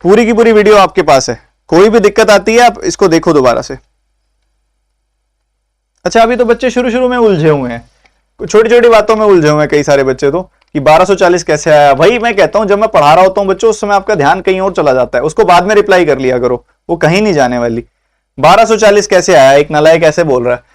Speaker 1: पूरी की पूरी वीडियो आपके पास है, कोई भी दिक्कत आती है आप इसको देखो दोबारा से। अच्छा अभी तो बच्चे शुरू शुरू में उलझे हुए हैं, छोटी छोटी बातों में उलझे हुए हैं कई सारे बच्चे तो, कि 1240 कैसे आया। भाई मैं कहता हूं जब मैं पढ़ा रहा होता हूं बच्चों, उस समय आपका ध्यान कहीं और चला जाता है, उसको बाद में रिप्लाई कर लिया करो, वो कहीं नहीं जाने वाली। 1240 कैसे आया, एक नालायक ऐसे बोल रहा है।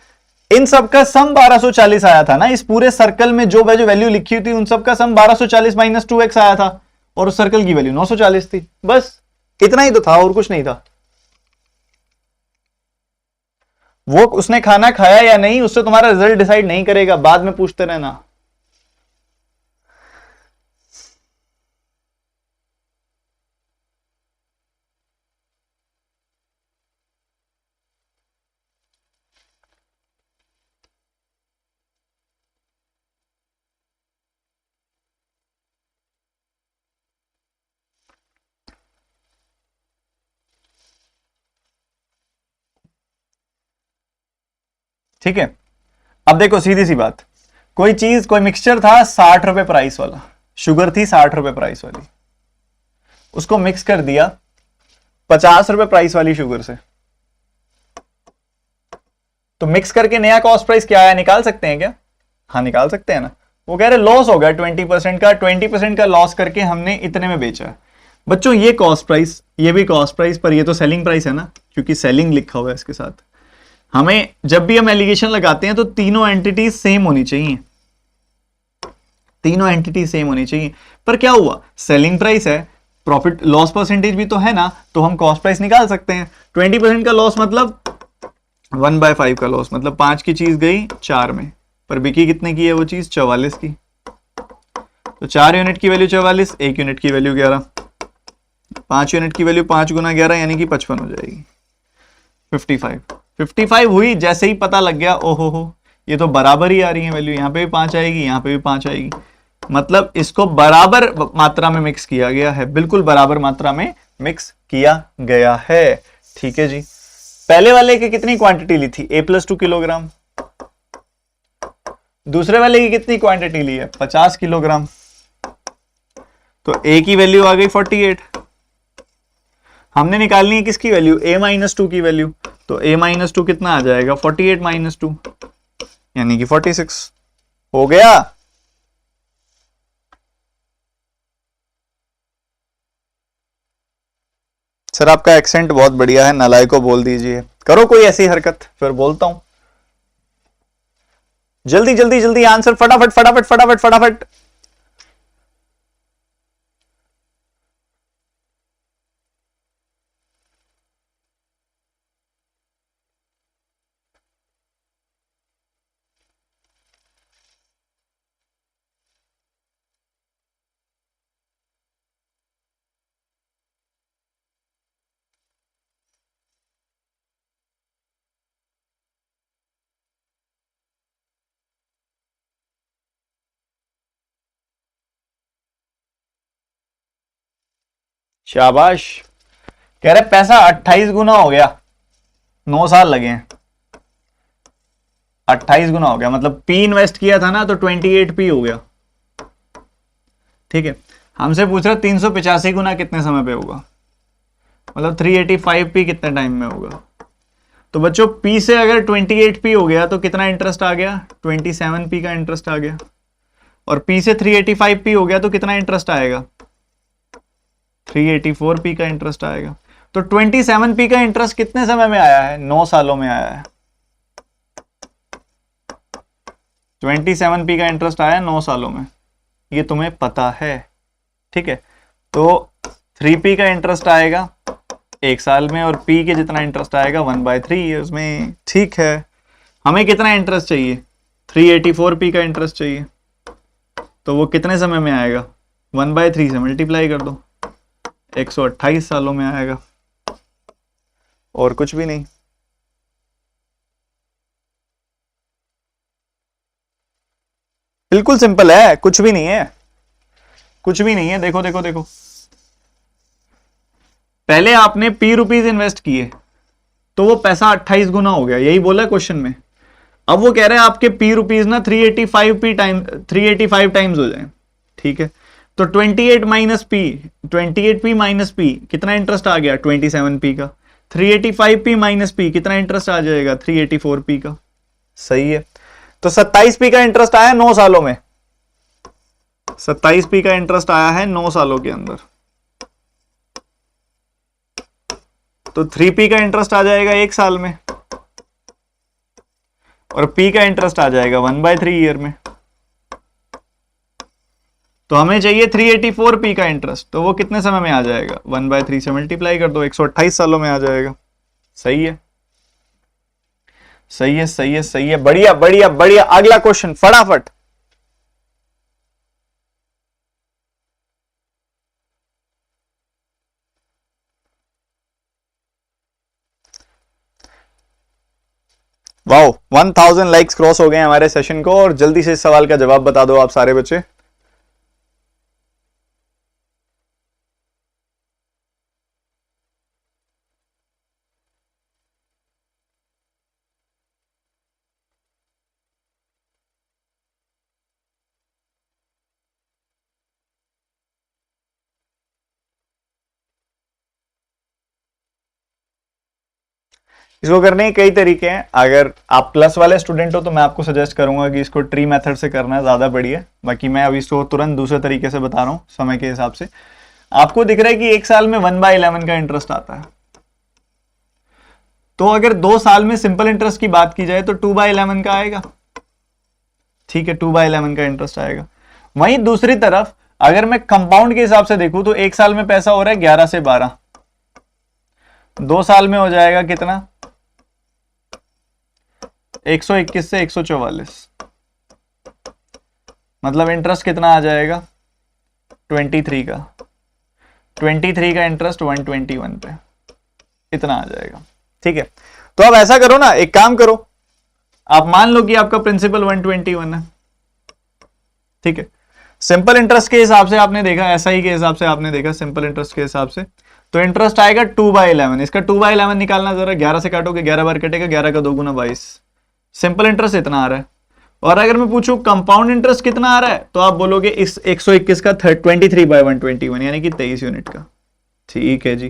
Speaker 1: इन सब का सम 1240 आया था ना, इस पूरे सर्कल में जो वैल्यू लिखी थी उन सब का सम 1240 माइनस 2x आया था, और उस सर्कल की वैल्यू 940 थी, बस इतना ही तो था, और कुछ नहीं था। वो उसने खाना खाया या नहीं उससे तुम्हारा रिजल्ट डिसाइड नहीं करेगा, बाद में पूछते रहना। ठीक है, अब देखो सीधी सी बात, कोई चीज कोई मिक्सचर था 60 रुपए प्राइस वाला, शुगर थी 60 रुपए प्राइस वाली, उसको मिक्स कर दिया 50 रुपए प्राइस वाली शुगर से, तो मिक्स करके नया कॉस्ट प्राइस क्या आया निकाल सकते हैं क्या? हाँ निकाल सकते हैं ना। वो कह रहे लॉस हो गया 20% का, 20% का लॉस करके हमने इतने में बेचा। बच्चों ये कॉस्ट प्राइस, ये भी कॉस्ट प्राइस, पर ये तो सेलिंग प्राइस है ना, क्योंकि सेलिंग लिखा हुआ है इसके साथ। हमें जब भी हम एलिगेशन लगाते हैं तो तीनों एंटिटीज सेम होनी चाहिए, तीनों एंटिटी सेम होनी चाहिए। पर क्या हुआ, सेलिंग प्राइस है, प्रॉफिट लॉस परसेंटेज भी तो है ना, तो हम कॉस्ट प्राइस निकाल सकते हैं। 20% का लॉस मतलब 1/5 का लॉस, मतलब 5 की चीज गई 4 में, पर बिकी कितने की है वो चीज 44 की, तो 4 यूनिट की वैल्यू 44, 1 यूनिट की वैल्यू 11, 5 यूनिट की वैल्यू 5 गुना 11 यानी कि 55 हो जाएगी, 55 हुई। जैसे ही पता लग गया ओहो हो ये तो बराबर ही आ रही है वैल्यू, यहाँ पे भी 5 आएगी, यहाँ पे भी 5 आएगी, मतलब इसको बराबर मात्रा में मिक्स किया गया है, बिल्कुल बराबर मात्रा में मिक्स किया गया है। ठीक है जी, पहले वाले की कितनी क्वांटिटी ली थी, A+2 किलोग्राम, दूसरे वाले की कितनी क्वांटिटी ली है 50 किलोग्राम, तो A की वैल्यू आ गई 48, हमने निकालनी है किसकी वैल्यू, A-2 की वैल्यू, तो A-2 कितना आ जाएगा 48 - 2 यानी कि 46 हो गया। सर आपका एक्सेंट बहुत बढ़िया है, नालायक को बोल दीजिए। करो कोई ऐसी हरकत, फिर बोलता हूं। जल्दी जल्दी जल्दी आंसर, फटाफट फटाफट फटाफट फटाफट। शाबाश। कह रहे पैसा 28 गुना हो गया, 9 साल लगे हैं। 28 गुना हो गया, मतलब पी इन्वेस्ट किया था ना तो 28 पी हो गया। ठीक है, हमसे पूछ रहा 385 गुना कितने समय पे होगा, मतलब 385 पी कितने टाइम में होगा। तो बच्चों पी से अगर 28 पी हो गया तो कितना इंटरेस्ट आ गया, 27 पी का इंटरेस्ट आ गया। और पी से 385 पी हो गया तो कितना इंटरेस्ट आएगा, 384 पी का इंटरेस्ट आएगा। तो 27 पी का इंटरेस्ट कितने समय में आया है, 9 सालों में आया है। 27 पी का इंटरेस्ट आया 9 सालों में, ये तुम्हें पता है। ठीक है, तो 3p का इंटरेस्ट आएगा 1 साल में, और p के जितना इंटरेस्ट आएगा 1/3 ईयर्स में। ठीक है, हमें कितना इंटरेस्ट चाहिए, 384p का इंटरेस्ट चाहिए, तो वो कितने समय में आएगा, 1/3 से मल्टीप्लाई कर दो, 128 सालों में आएगा। और कुछ भी नहीं। बिल्कुल सिंपल है, कुछ भी नहीं है, कुछ भी नहीं है। देखो देखो देखो, पहले आपने p रुपीज इन्वेस्ट किए तो वो पैसा 28 गुना हो गया, यही बोला क्वेश्चन में। अब वो कह रहे हैं आपके p रुपीज ना 385 टाइम्स हो जाए। ठीक है, तो 28 minus P, 28p minus P कितना इंटरेस्ट आ गया, 27p का। 385p माइनस पी कितना इंटरेस्ट आ जाएगा, 384p का। सही है, तो 27p का इंटरेस्ट आया 9 सालों में, 27p का इंटरेस्ट आया है 9 सालों के अंदर। तो 3p का इंटरेस्ट आ जाएगा 1 साल में, और p का इंटरेस्ट आ जाएगा 1/3 ईयर में। तो हमें चाहिए 384p का इंटरेस्ट, तो वो कितने समय में आ जाएगा, 1/3 से मल्टीप्लाई कर दो, 128 सालों में आ जाएगा। सही है, सही है, सही है, सही है, बढ़िया बढ़िया बढ़िया। अगला क्वेश्चन फटाफट। वाओ, 1000 लाइक्स क्रॉस हो गए हमारे सेशन को, और जल्दी से इस सवाल का जवाब बता दो आप सारे बच्चे। इसको करने के कई तरीके हैं। अगर आप प्लस वाले स्टूडेंट हो तो मैं आपको सजेस्ट करूंगा कि इसको ट्री मेथड से करना ज्यादा बढ़िया। बाकी मैं अभी इसको तुरंत दूसरे तरीके से बता रहा हूं समय के हिसाब से। आपको दिख रहा है कि 1 साल में 1/11 का इंटरेस्ट आता है, तो अगर 2 साल में सिंपल इंटरेस्ट की बात की जाए तो 2/11 का आएगा। ठीक है, 2/11 का इंटरेस्ट आएगा। वहीं दूसरी तरफ अगर मैं कंपाउंड के हिसाब से देखूं तो 1 साल में पैसा हो रहा है 11 से 12, 2 साल में हो जाएगा कितना, 121 से 144, मतलब इंटरेस्ट कितना आ जाएगा, 23 का। 23 का इंटरेस्ट 121 पे, इतना आ जाएगा। ठीक है, तो अब ऐसा करो ना, एक काम करो, आप मान लो कि आपका प्रिंसिपल 121 है। ठीक है, सिंपल इंटरेस्ट के हिसाब से आपने देखा, एसआई के हिसाब से आपने देखा, सिंपल इंटरेस्ट के हिसाब से तो इंटरेस्ट आएगा 2/11। इसका 2/11 निकालना जरा, 11 से काटोगे 11 बार कटेगा, 11 का 2 गुना 22। सिंपल इंटरेस्ट इतना आ रहा है। और अगर मैं पूछूं कंपाउंड इंटरेस्ट कितना आ रहा है, तो आप बोलोगे इस 121 का 23/121, यानी कि 23 यूनिट का। ठीक है जी,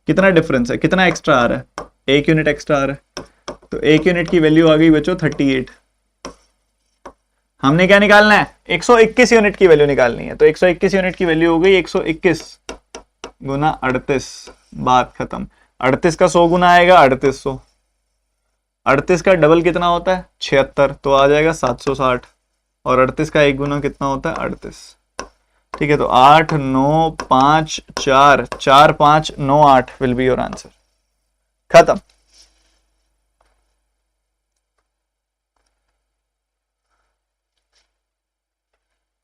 Speaker 1: कितना डिफरेंस है, कितना एक्स्ट्रा आ रहा है, 1 यूनिट एक्स्ट्रा आ रहा है। तो 1 यूनिट की वैल्यू आ गई बच्चों 38। हमने क्या निकालना है, 121 यूनिट की वैल्यू निकालनी है। तो 121 यूनिट की वैल्यू हो गई 121 गुना 38, बात खत्म। 38 का 100 गुना आएगा 3800। 38 का डबल कितना होता है 76, तो आ जाएगा 760। और 38 का एक गुना कितना होता है 38। ठीक है, तो 8 9 5 4 4 5 9 8 विल बी योर आंसर। खत्म।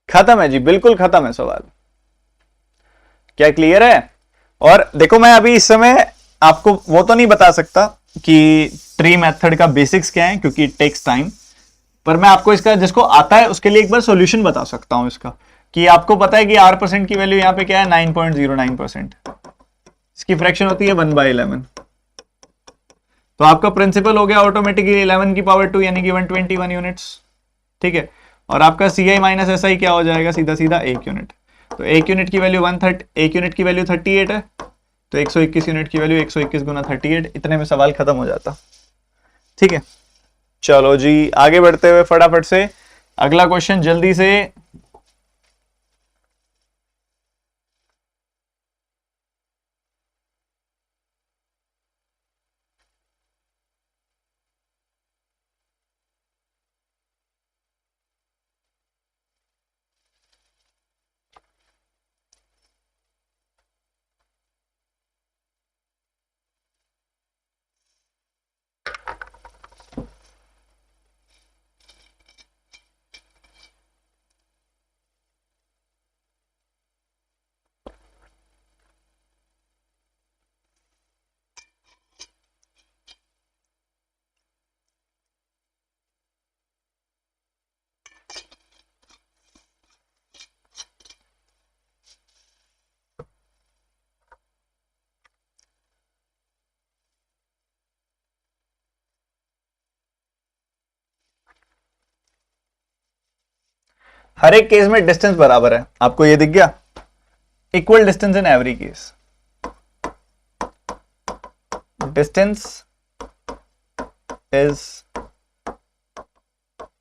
Speaker 1: खत्म है जी, बिल्कुल खत्म है सवाल। क्या क्लियर है? और देखो मैं अभी इस समय आपको वो तो नहीं बता सकता कि ट्री मेथड का बेसिक्स क्या है, क्योंकि इट टेक्स टाइम। पर मैं आपको इसका, जिसको आता है उसके लिए एक बार सॉल्यूशन बता सकता हूं इसका, कि आपको पता है कि R% की वैल्यू यहां पे क्या है 9.09%। इसकी फ्रैक्शन होती है 1/11। तो आपका प्रिंसिपल हो गया ऑटोमेटिकली 11 की पावर 2 यानी कि 121 यूनिट्स। ठीक है, और आपका CI माइनस SI क्या हो जाएगा, सीधा सीधा 1 यूनिट। तो 1 यूनिट की वैल्यू 130, 1 यूनिट की वैल्यू 38 है, तो 121 यूनिट की वैल्यू 121 गुना 38, इतने में सवाल खत्म हो जाता। ठीक है, चलो जी आगे बढ़ते हुए फटाफट से अगला क्वेश्चन जल्दी से। हर एक केस में डिस्टेंस बराबर है, आपको ये दिख गया, equal distance in every case. Distance is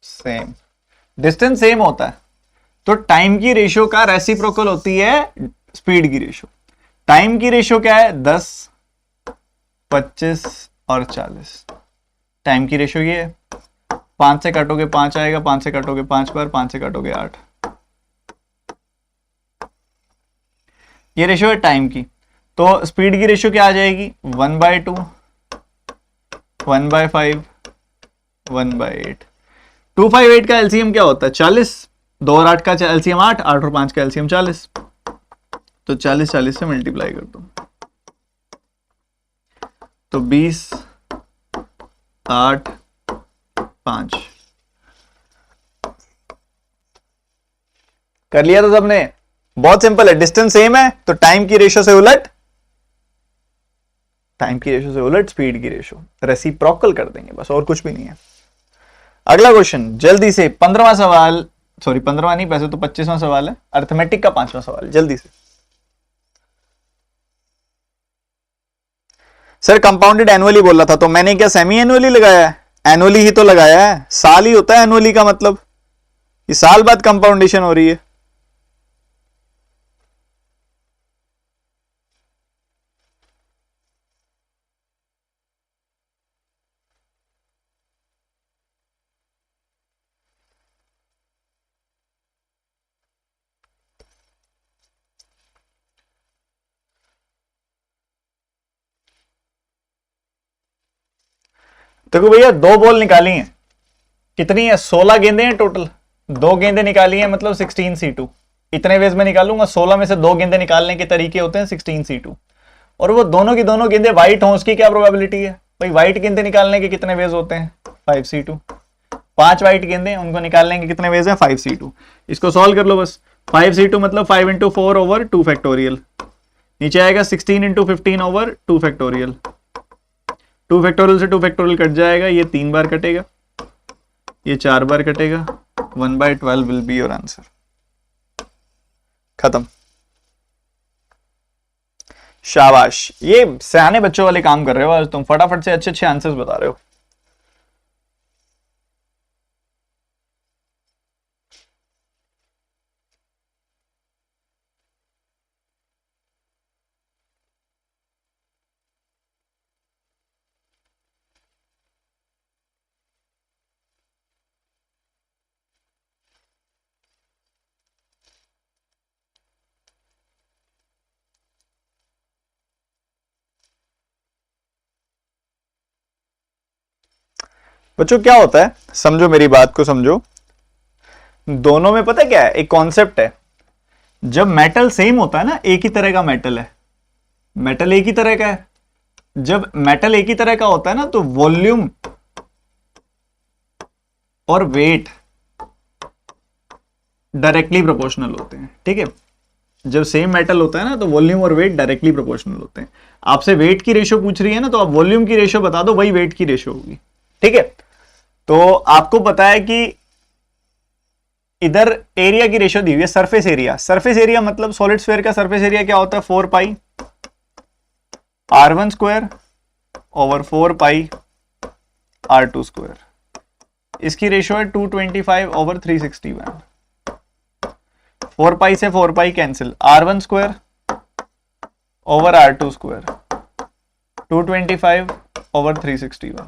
Speaker 1: same, distance same होता है तो टाइम की रेशियो का रेसिप्रोकल होती है स्पीड की रेशियो। टाइम की रेशियो क्या है 10 25 और 40। टाइम की रेशियो ये है, 5 से काटोगे 5 आएगा, 5 से काटोगे 5 बार, 5 से काटोगे 8। ये रेशियो है टाइम की। तो स्पीड की रेशियो क्या आ जाएगी 1/2 1/5 1/8। 258 का एलसीएम क्या होता है 40, 2 और 8 का एलसीएम 8, 8 और 5 का एलसीएम 40। तो 40 40 से मल्टीप्लाई कर दो, तो 20 8 5। कर लिया तो सबने? बहुत सिंपल है, डिस्टेंस सेम है तो टाइम की रेशियो से उलट, टाइम की रेशियो से उलट स्पीड की रेशियो, रेसिप्रोकल कर देंगे बस, और कुछ भी नहीं है। अगला क्वेश्चन जल्दी से 15वां सवाल, सॉरी 15वां नहीं, वैसे तो 25वां सवाल है, अर्थमेटिक का 5वां सवाल, जल्दी से। सर कंपाउंडेड एनुअली बोल रहा था, तो मैंने क्या सेमी एनुअली लगाया है? एनुअली ही तो लगाया है, साल ही होता है एनुअली का मतलब, ये साल बाद कंपाउंडेशन हो रही है। देखो भैया, दो बॉल निकाली हैं, कितनी है 16 गेंदे हैं टोटल, दो गेंदे निकाली हैं मतलब 16C2। इतने वेज में निकालूंगा, 16 में से दो गेंदे निकालने के तरीके होते हैं 16C2। और वो दोनों की दोनों गेंदे व्हाइट हों, उसकी क्या प्रोबेबिलिटी है भाई? व्हाइट गेंदे निकालने के कितने वेज होते हैं 5C2। 5 व्हाइट गेंदे, उनको निकालने के कितने वेज हैं 5C2। इसको सॉल्व कर लो बस। 5C2 मतलब 5 × 4 ओवर 2 फैक्टोरियल, नीचे आएगा 16 × 15 ओवर 2 फैक्टोरियल। 2 फैक्टोरियल से 2 फैक्टोरियल कट जाएगा, ये 3 बार कटेगा, ये 4 बार कटेगा, 1/12 विल बी योर आंसर। खत्म। शाबाश, ये सयाने बच्चों वाले काम कर रहे हो आज तुम, फटाफट से अच्छे अच्छे आंसर्स बता रहे हो। बच्चों क्या होता है, समझो मेरी बात को समझो, दोनों में पता क्या है, एक कॉन्सेप्ट है, जब मेटल सेम होता है ना, एक ही तरह का मेटल है, मेटल एक ही तरह का है, जब मेटल एक ही तरह का होता है ना, तो वॉल्यूम और वेट डायरेक्टली प्रोपोर्शनल होते हैं, ठीक है। जब सेम मेटल होता है ना, तो वॉल्यूम और वेट डायरेक्टली प्रोपोर्शनल होते हैं। आपसे वेट की रेशियो पूछ रही है ना, तो आप वॉल्यूम की रेशियो बता दो, वही वेट की रेशियो होगी, ठीक है। तो आपको पता है कि इधर एरिया की रेशियो दी हुई है, सरफेस एरिया। सरफेस एरिया मतलब सॉलिड स्फीयर का सरफेस एरिया क्या होता है, 4 पाई r1 स्क्वायर ओवर 4 पाई r2 स्क्वायर। इसकी रेशियो है 225 ओवर 361। 4 पाई से 4 pi cancel, r1 square over r2 square, 225 over 361।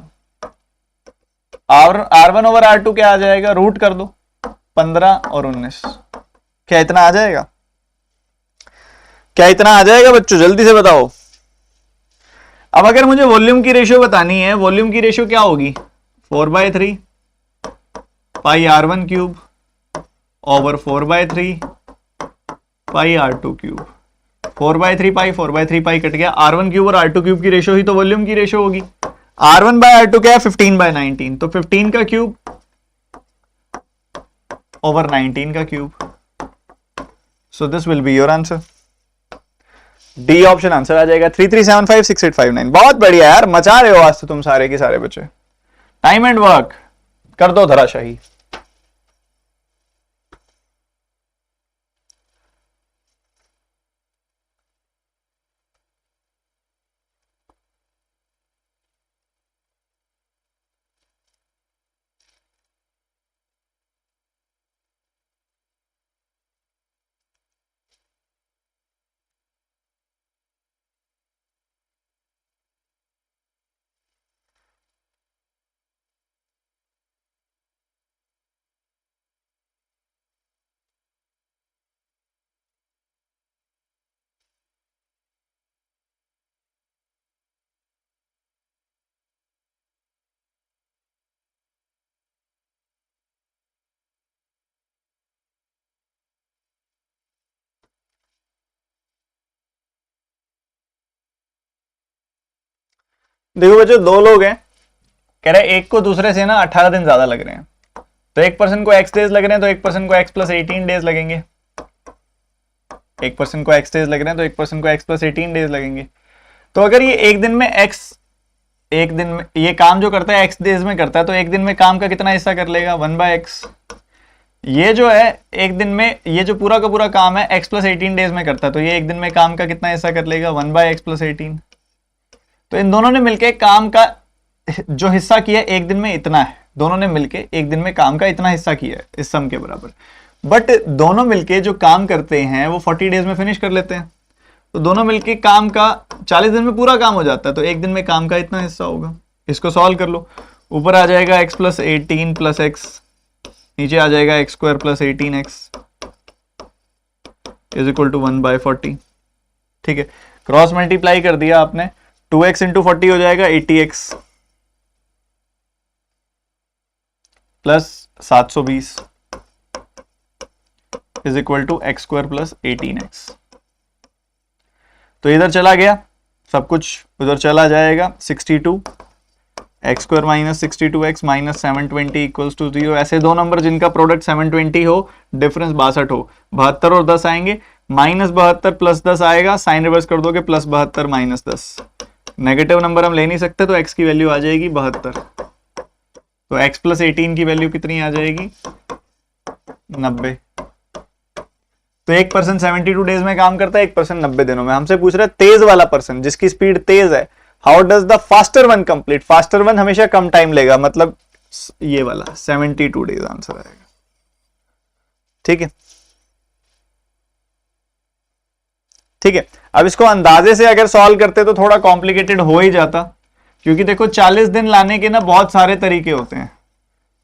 Speaker 1: r1 over r2 क्या आ जाएगा, रूट कर दो, 15 और 19। क्या इतना आ जाएगा, क्या इतना आ जाएगा बच्चों, जल्दी से बताओ। अब अगर मुझे वॉल्यूम की रेशियो बतानी है, वॉल्यूम की रेशियो क्या होगी, 4/3 पाई r1 क्यूब ओवर 4/3 पाई r2 क्यूब। 4/3 पाई 4/3 पाई कट गया, r1 क्यूब और r2 क्यूब की रेशियो ही तो वॉल्यूम की रेशियो होगी। r1 बाय r2 क्या है, 15/19, तो 15 का क्यूब ओवर 19 का cube. So this will be your answer, D option answer आ जाएगा, 33756859। बहुत बढ़िया यार, मचा रहे हो आज तो तुम सारे के सारे बच्चे। टाइम एंड वर्क कर दो धराशाही। देखो बच्चों, दो लोग हैं, कह रहे एक को दूसरे से ना 18 दिन ज्यादा लग रहे हैं, तो एक पर्सन को एक्स डेज लग रहे हैं, तो एक पर्सन को एक्स प्लस 18 डेज लगेंगे। एक पर्सन को एक्स डेज लग रहे हैं, तो एक पर्सन को एक्स प्लस 18 डेज लगेंगे। तो अगर ये एक दिन में एक्स, एक दिन में ये काम जो करता है एक्स डेज में करता है, तो एक दिन में काम का कितना हिस्सा कर लेगा, 1/x। ये जो है एक दिन में, ये जो पूरा का पूरा काम है एक्स प्लस 18 डेज में करता है, तो ये एक दिन में काम का कितना हिस्सा कर लेगा, 1/x प्लस 18। तो इन दोनों ने मिलके काम का जो हिस्सा किया एक दिन में इतना है, दोनों ने मिलके एक दिन में काम का इतना हिस्सा किया है, इस सम के बराबर। बट दोनों मिलके जो काम करते हैं वो 40 डेज में फिनिश कर लेते हैं, तो दोनों मिलके काम का 40 दिन में पूरा काम हो जाता है, तो एक दिन में काम का इतना हिस्सा होगा। इसको सॉल्व कर लो, ऊपर आ जाएगा x प्लस 18 प्लस एक्स, नीचे आ जाएगा x square plus 18x is equal to 1/40। ठीक है, क्रॉस मल्टीप्लाई कर दिया आपने, 2x इंटू 40 हो जाएगा 80x plus 720 is equal to x square plus 18x। तो इधर चला गया सब कुछ, उधर चला जाएगा 62 x square minus 62x minus 720 equals to 0। ऐसे दो नंबर जिनका प्रोडक्ट 720 हो, डिफरेंस 62 हो, 72 और 10 आएंगे, माइनस 72 प्लस 10 आएगा, साइन रिवर्स कर दोगे, प्लस 72 माइनस 10। नेगेटिव नंबर हम ले नहीं सकते, तो x की वैल्यू आ जाएगी 72। तो x प्लस 18 की वैल्यू कितनी आ जाएगी, 90। तो एक पर्सन 72 डेज में काम करता है, एक पर्सन 90 दिनों में। हमसे पूछ रहा है तेज वाला पर्सन जिसकी स्पीड तेज है, how does the faster one complete. Faster one हमेशा कम टाइम लेगा, मतलब ये वाला 72 डेज आंसर आएगा। ठीक है, ठीक है। अब इसको अंदाजे से अगर सॉल्व करते तो थोड़ा कॉम्प्लिकेटेड हो ही जाता, क्योंकि देखो 40 दिन लाने के ना बहुत सारे तरीके होते हैं,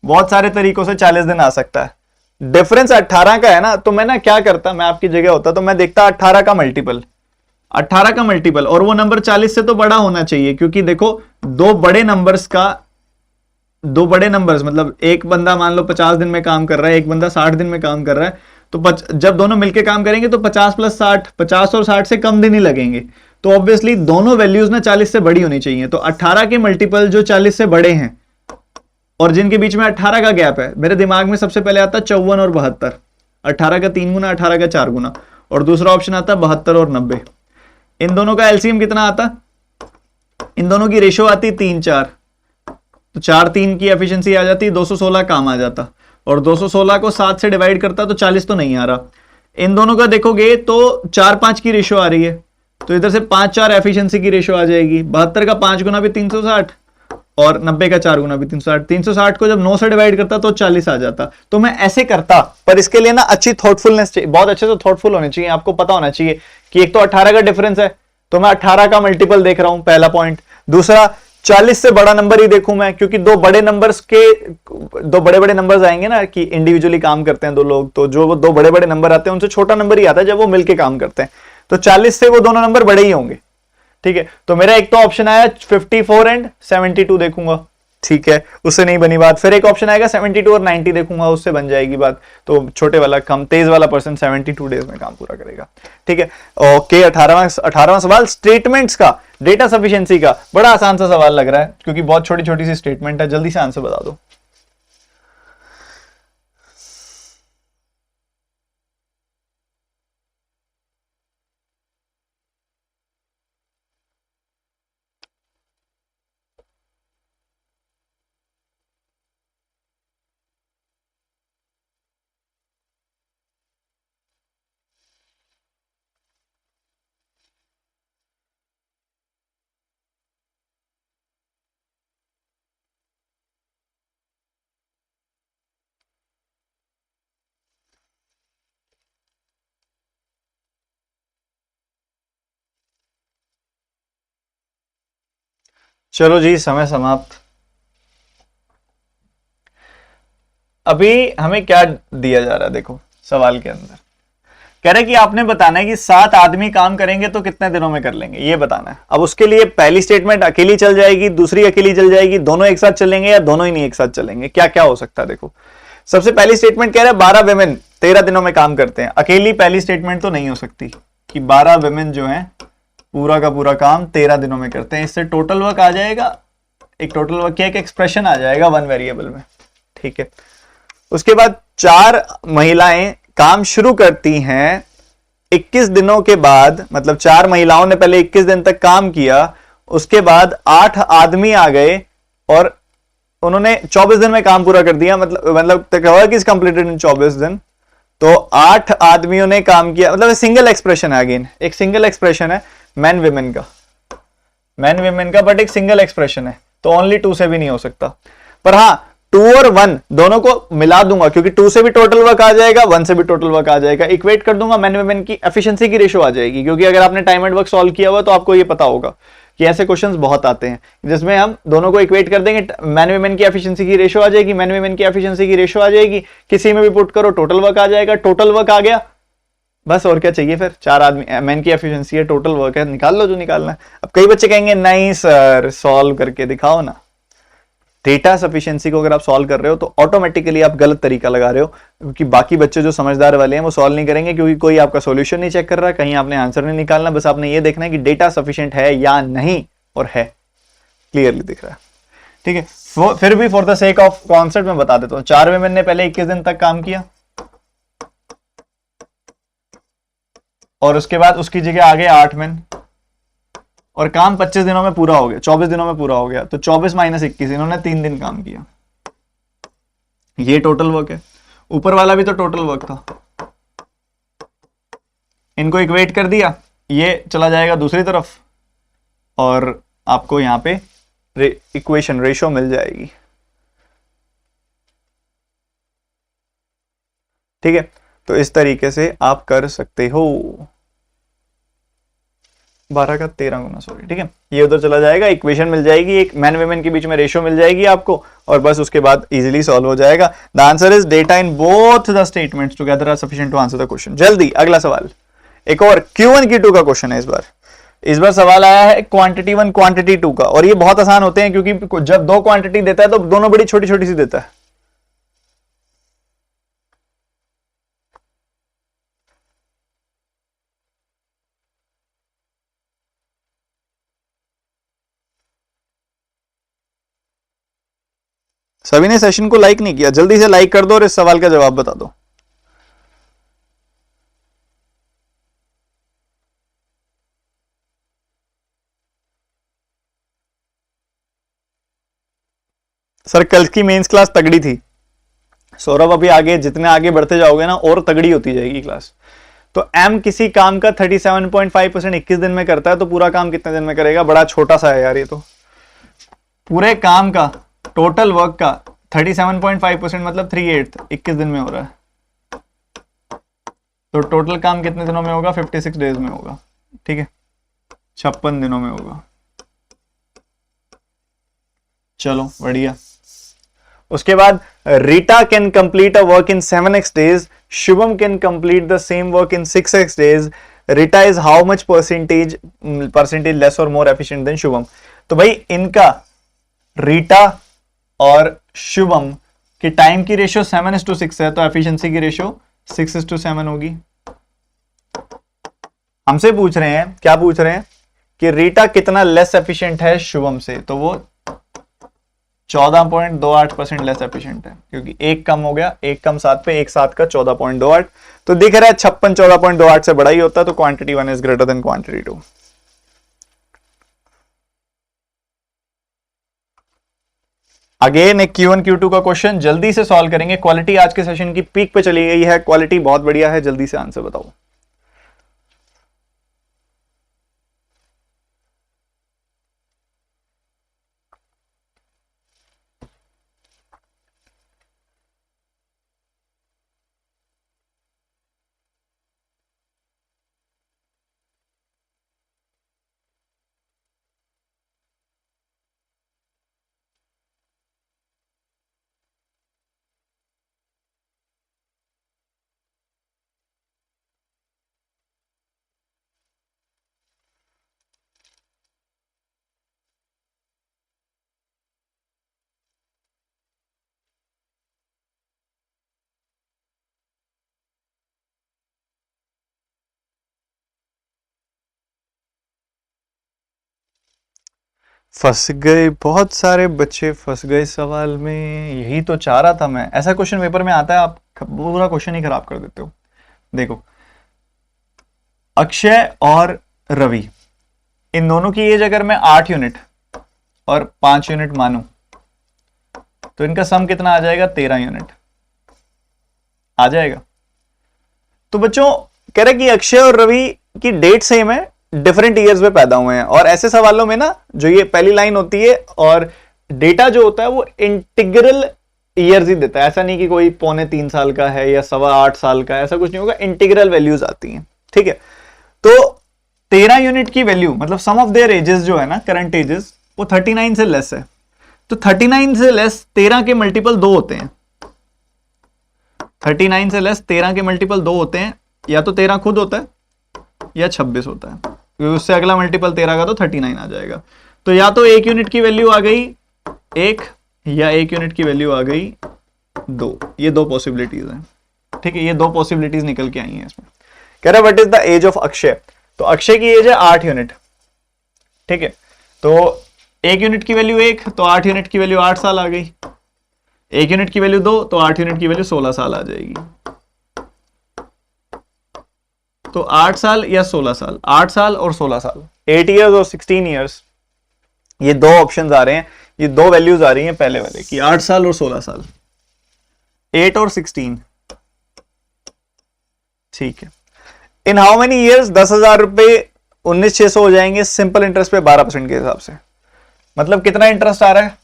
Speaker 1: बहुत सारे तरीकों से 40 दिन आ सकता है। डिफरेंस 18 का है ना, तो मैं ना क्या करता, मैं आपकी जगह होता तो मैं देखता 18 का मल्टीपल, 18 का मल्टीपल, और वो नंबर 40 से तो बड़ा होना चाहिए, क्योंकि देखो दो बड़े नंबर्स का दो बड़े नंबर्स, मतलब एक बंदा मान लो 50 दिन में काम कर रहा है, एक बंदा 60 दिन में काम कर रहा है, तो जब दोनों मिलके काम करेंगे तो 50 + 60, 50 और 60 से कम दिन ही लगेंगे। तो ऑब्वियसली दोनों वैल्यूज ना 40 से बड़ी होनी चाहिए। तो 18 के मल्टीपल जो 40 से बड़े हैं और जिनके बीच में 18 का गैप है, मेरे दिमाग में सबसे पहले आता है 54 और 72, 18 का 3 गुना, 18 का 4 गुना, और दूसरा ऑप्शन आता है 72 और 90। इन दोनों का एलसीएम कितना आता? इन दोनों की रेशो आती 3-4, तो 4-3 की एफिशिएंसी आ जाती, 216 काम आ जाता, और 216 को 7 से डिवाइड करता तो 40 तो नहीं आ रहा। इन दोनों का देखोगे तो 4-5 की रेशो आ रही है, तो इधर से 5-4 एफिशिएंसी की रेशो आ जाएगी। 72 का 5 गुना भी 360 और 90 का 4 गुना भी 360। 360 को जब 9 से डिवाइड करता तो 40 आ जाता। तो मैं ऐसे करता, पर इसके लिए ना अच्छी थॉटफुलनेस चाहिए, बहुत अच्छे से थॉटफुल होने चाहिए। आपको पता होना चाहिए कि एक तो 18 का डिफरेंस है, तो मैं 18 का मल्टीपल देख रहा हूं, पहला पॉइंट। दूसरा 40 से बड़ा नंबर ही देखूं मैं, क्योंकि दो बड़े बड़े नंबर्स आएंगे ना कि इंडिविजुअली काम करते हैं दो लोग, तो जो वो दो बड़े बड़े नंबर आते हैं उनसे छोटा नंबर ही आता है जब वो मिलके काम करते हैं। तो 40 से वो दोनों नंबर बड़े ही होंगे। ठीक है, तो मेरा एक तो ऑप्शन आया 54 एंड 72 देखूंगा, ठीक है, उससे नहीं बनी बात। फिर एक ऑप्शन आएगा 72 और 90 देखूंगा, उससे बन जाएगी बात। तो छोटे वाला कम तेज वाला पर्सन 72 डेज में काम पूरा करेगा। ठीक है, ओके। 18वां सवाल स्टेटमेंट्स का, डेटा सफिशिएंसी का। बड़ा आसान सा सवाल लग रहा है क्योंकि बहुत छोटी छोटी सी स्टेटमेंट है। जल्दी से आंसर बता दो। चलो जी, समय समाप्त। अभी हमें क्या दिया जा रहा है, देखो सवाल के अंदर कह रहे कि आपने बताना है कि 7 आदमी काम करेंगे तो कितने दिनों में कर लेंगे, ये बताना है। अब उसके लिए पहली स्टेटमेंट अकेली चल जाएगी, दूसरी अकेली चल जाएगी, दोनों एक साथ चलेंगे या दोनों ही नहीं एक साथ चलेंगे, क्या क्या हो सकता है। देखो सबसे पहली स्टेटमेंट कह रहा है 12 वेमेन 13 दिनों में काम करते हैं। अकेली पहली स्टेटमेंट तो नहीं हो सकती कि 12 वेमेन जो है पूरा का पूरा काम 13 दिनों में करते हैं। इससे टोटल वर्क आ जाएगा, एक टोटल वर्क क्या एक एक्सप्रेशन आ जाएगा 1 वेरिएबल में। ठीक है, उसके बाद 4 महिलाएं काम शुरू करती हैं 21 दिनों के बाद, मतलब 4 महिलाओं ने पहले 21 दिन तक काम किया, उसके बाद 8 आदमी आ गए और उन्होंने 24 दिन में काम पूरा कर दिया। मतलब वर्क इज कंप्लीटेड इन 24 दिन। तो 8 आदमियों ने काम किया, मतलब सिंगल एक्सप्रेशन है, अगेन एक सिंगल एक्सप्रेशन है मैन विमेन का, बट एक सिंगल एक्सप्रेशन है, तो ओनली 2 से भी नहीं हो सकता। पर हाँ 2 और 1 दोनों को मिला दूंगा, क्योंकि 2 से भी टोटल वर्क आ जाएगा, 1 से भी टोटल वर्क आ जाएगा। इक्वेट कर दूंगा, मैन वुमेन की एफिशिएंसी की रेशो आ जाएगी। क्योंकि अगर आपने टाइम एंड वर्क सॉल्व किया हुआ तो आपको ये पता होगा कि ऐसे क्वेश्चंस बहुत आते हैं जिसमें हम दोनों को इक्वेट कर देंगे, मैन वुमेन की एफिशिएंसी की रेशो आ जाएगी, मैन वुमेन की एफिशिएंसी की रेशो आ जाएगी, किसी में भी पुट करो टोटल वर्क आ जाएगा, टोटल वर्क आ गया, बस और क्या चाहिए फिर। 4 आदमी मैन की एफिशिएंसी है, टोटल वर्क है, निकाल लो जो निकालना है। अब कई बच्चे कहेंगे नहीं सर सॉल्व करके दिखाओ ना। डेटा सफिशिएंसी को अगर आप सॉल्व कर रहे हो तो ऑटोमेटिकली आप गलत तरीका लगा रहे हो, क्योंकि बाकी बच्चे जो समझदार वाले हैं वो सॉल्व नहीं करेंगे, क्योंकि कोई आपका सॉल्यूशन नहीं चेक कर रहा, कहीं आपने आंसर नहीं निकालना, बस आपने ये देखना है कि डेटा सफिशिएंट है या नहीं, और है, क्लियरली दिख रहा है। ठीक है, फिर भी for the sake of concept में बता देता हूं। 4 वेमेन ने पहले 21 दिन तक काम किया और उसके बाद उसकी जगह आ गए 8 मैन, और काम 25 दिनों में पूरा हो गया, 24 दिनों में पूरा हो गया। तो 24 - 21, इन्होंने 3 दिन काम किया, ये टोटल वर्क है। ऊपर वाला भी तो टोटल वर्क था, इनको इक्वेट कर दिया, ये चला जाएगा दूसरी तरफ और आपको यहां पे इक्वेशन रेशो मिल जाएगी। ठीक है, तो इस तरीके से आप कर सकते हो। 12 का 13 गुना, सॉरी। ठीक है, ये उधर चला जाएगा, इक्वेशन मिल जाएगी, एक मैन वुमेन के बीच में रेशियो मिल जाएगी आपको, और बस उसके बाद इजीली सॉल्व हो जाएगा। The answer is data in both the statements together are sufficient to answer the question. जल्दी अगला सवाल, एक और Q1 Q2 का क्वेश्चन है इस बार। इस बार सवाल आया है क्वांटिटी 1 क्वांटिटी 2 का, और ये बहुत आसान होते हैं क्योंकि जब दो क्वांटिटी देता है तो दोनों बड़ी छोटी छोटी सी देता है। सभी ने सेशन को लाइक नहीं किया, जल्दी से लाइक कर दो और इस सवाल का जवाब बता दो। सर कल की मेंस क्लास तगड़ी थी। सौरभ अभी आगे जितने आगे बढ़ते जाओगे ना और तगड़ी होती जाएगी क्लास। तो एम किसी काम का 37.5% 21 दिन में करता है, तो पूरा काम कितने दिन में करेगा? बड़ा छोटा सा है यार ये तो। पूरे काम का टोटल वर्क का 37.5% मतलब 3/8 21 दिन में हो रहा है। तो टोटल काम कितने दिनों में होगा? 56 डेज में होगा, ठीक है, 56 दिनों में होगा। चलो बढ़िया। उसके बाद Rita can complete a work in 7x days, Shubham can complete the same work in 6x days, Rita is how much percentage less और मोर एफिशिएंट देन शुभम। तो भाई इनका रीटा और शुभम की टाइम की रेशियो 7:6 है, तो एफिशिएंसी की रेशियो 6:7 होगी। हमसे पूछ रहे हैं, क्या पूछ रहे हैं कि रीटा कितना लेस एफिशिएंट है शुभम से, तो वो 14.28% लेस एफिशिएंट है, क्योंकि एक कम हो गया, एक कम 7 पे, एक 7 का 14.28, तो दिख रहा है 56 14.28 से बड़ा ही होता है, तो quantity 1 is greater then quantity 2। Again एक Q1 Q2 का क्वेश्चन जल्दी से सॉल्व करेंगे। क्वालिटी आज के सेशन की पीक पे चली गई है, क्वालिटी बहुत बढ़िया है, जल्दी से आंसर बताओ। फंस गए, बहुत सारे बच्चे फंस गए सवाल में, यही तो चाह रहा था मैं। ऐसा क्वेश्चन पेपर में आता है, आप पूरा क्वेश्चन ही खराब कर देते हो। देखो, अक्षय और रवि, इन दोनों की एज अगर मैं 8 यूनिट और 5 यूनिट मानूं, तो इनका सम कितना आ जाएगा? 13 यूनिट आ जाएगा। तो बच्चों कह रहे कि अक्षय और रवि की डेट सेम है, डिफरेंट ईयर्स में पैदा हुए हैं, और ऐसे सवालों में ना जो ये पहली लाइन होती है और डेटा जो होता है वो इंटीग्रल ईयर्स ही देता है। ऐसा नहीं कि कोई 3.25 साल का है या 8.25 साल का है, ऐसा कुछ नहीं होगा, इंटीग्रल वैल्यूज आती हैं, ठीक है। तो 13 यूनिट की वैल्यू मतलब सम ऑफ देयर एजेस जो है ना, करंट एजेस, वो 39 से लेस है। तो 39 से लेस 13 के मल्टीपल 2 होते हैं। 39 से लेस 13 के मल्टीपल 2 होते हैं, या तो 13 खुद होता है या 26 होता है, क्योंकि उससे अगला मल्टीपल 13 का तो 39 आ जाएगा। तो या तो 1 यूनिट की वैल्यू आ गई 1, या 1 यूनिट की वैल्यू आ गई 2। ये दो पॉसिबिलिटीज हैं, ठीक है, ये दो पॉसिबिलिटीज निकल के आई हैं इसमें। कह रहा what is the age of Akshay, तो अक्षय की एज है 8 यूनिट, ठीक है। तो 1 यूनिट की वैल्यू 1, तो 8 यूनिट की वैल्यू 8 साल आ गई। 1 यूनिट की वैल्यू 2, तो 8 यूनिट की वैल्यू 16 साल आ जाएगी। तो 8 साल या 16 साल, 8 साल और 16 साल, 8 ईयर्स और 16 ईयर्स, ये दो ऑप्शंस आ रहे हैं, ये दो वैल्यूज आ रही हैं पहले वाले की, 8 साल और 16 साल, 8 और 16, ठीक है। In how many years? 10,000 रुपए 19,600 हो जाएंगे सिंपल इंटरेस्ट पे 12% के हिसाब से। मतलब कितना इंटरेस्ट आ रहा है?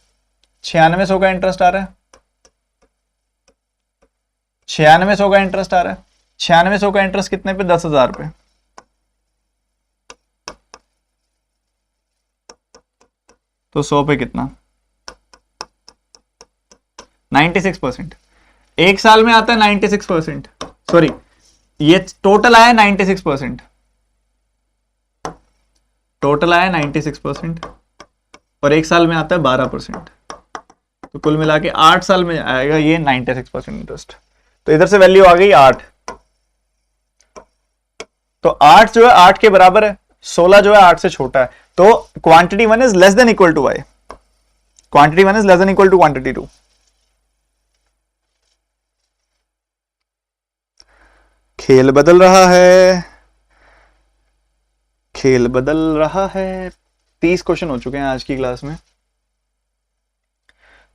Speaker 1: 9600 का इंटरेस्ट आ रहा है, 9600 का इंटरेस्ट आ रहा है। 9600 का इंटरेस्ट कितने पे? 10,000 पे, तो 100 पे कितना? 96%। एक साल में आता है 96%, सॉरी ये टोटल आया 96%, टोटल आया 96% और एक साल में आता है 12%, तो कुल मिला के 8 साल में आएगा ये 96% इंटरेस्ट। तो इधर से वैल्यू आ गई 8, तो 8 जो है 8 के बराबर है, 16 जो है 8 से छोटा है, तो quantity 1 is less than equal to y, quantity 1 is less than equal to quantity 2। खेल बदल रहा है, खेल बदल रहा है। 30 क्वेश्चन हो चुके हैं आज की क्लास में,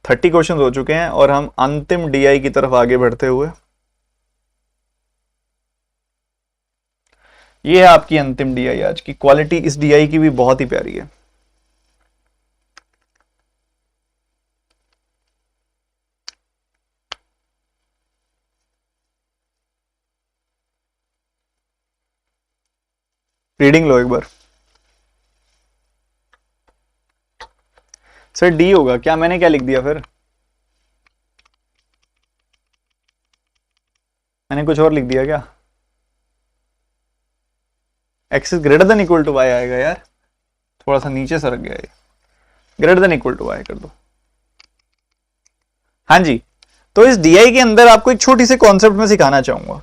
Speaker 1: 30 क्वेश्चन हो चुके हैं और हम अंतिम डीआई की तरफ आगे बढ़ते हुए, ये है आपकी अंतिम डीआई आज की। क्वालिटी इस डीआई की भी बहुत ही प्यारी है। रीडिंग लो एक बार। सर डी होगा क्या? मैंने क्या लिख दिया फिर? मैंने कुछ और लिख दिया क्या? X is greater than equal to y आएगा यार, थोड़ा सा नीचे सरक गया ये, greater than equal to y कर दो। हाँ जी, तो इस डीआई के अंदर आपको एक छोटी सी कॉन्सेप्ट में सिखाना चाहूंगा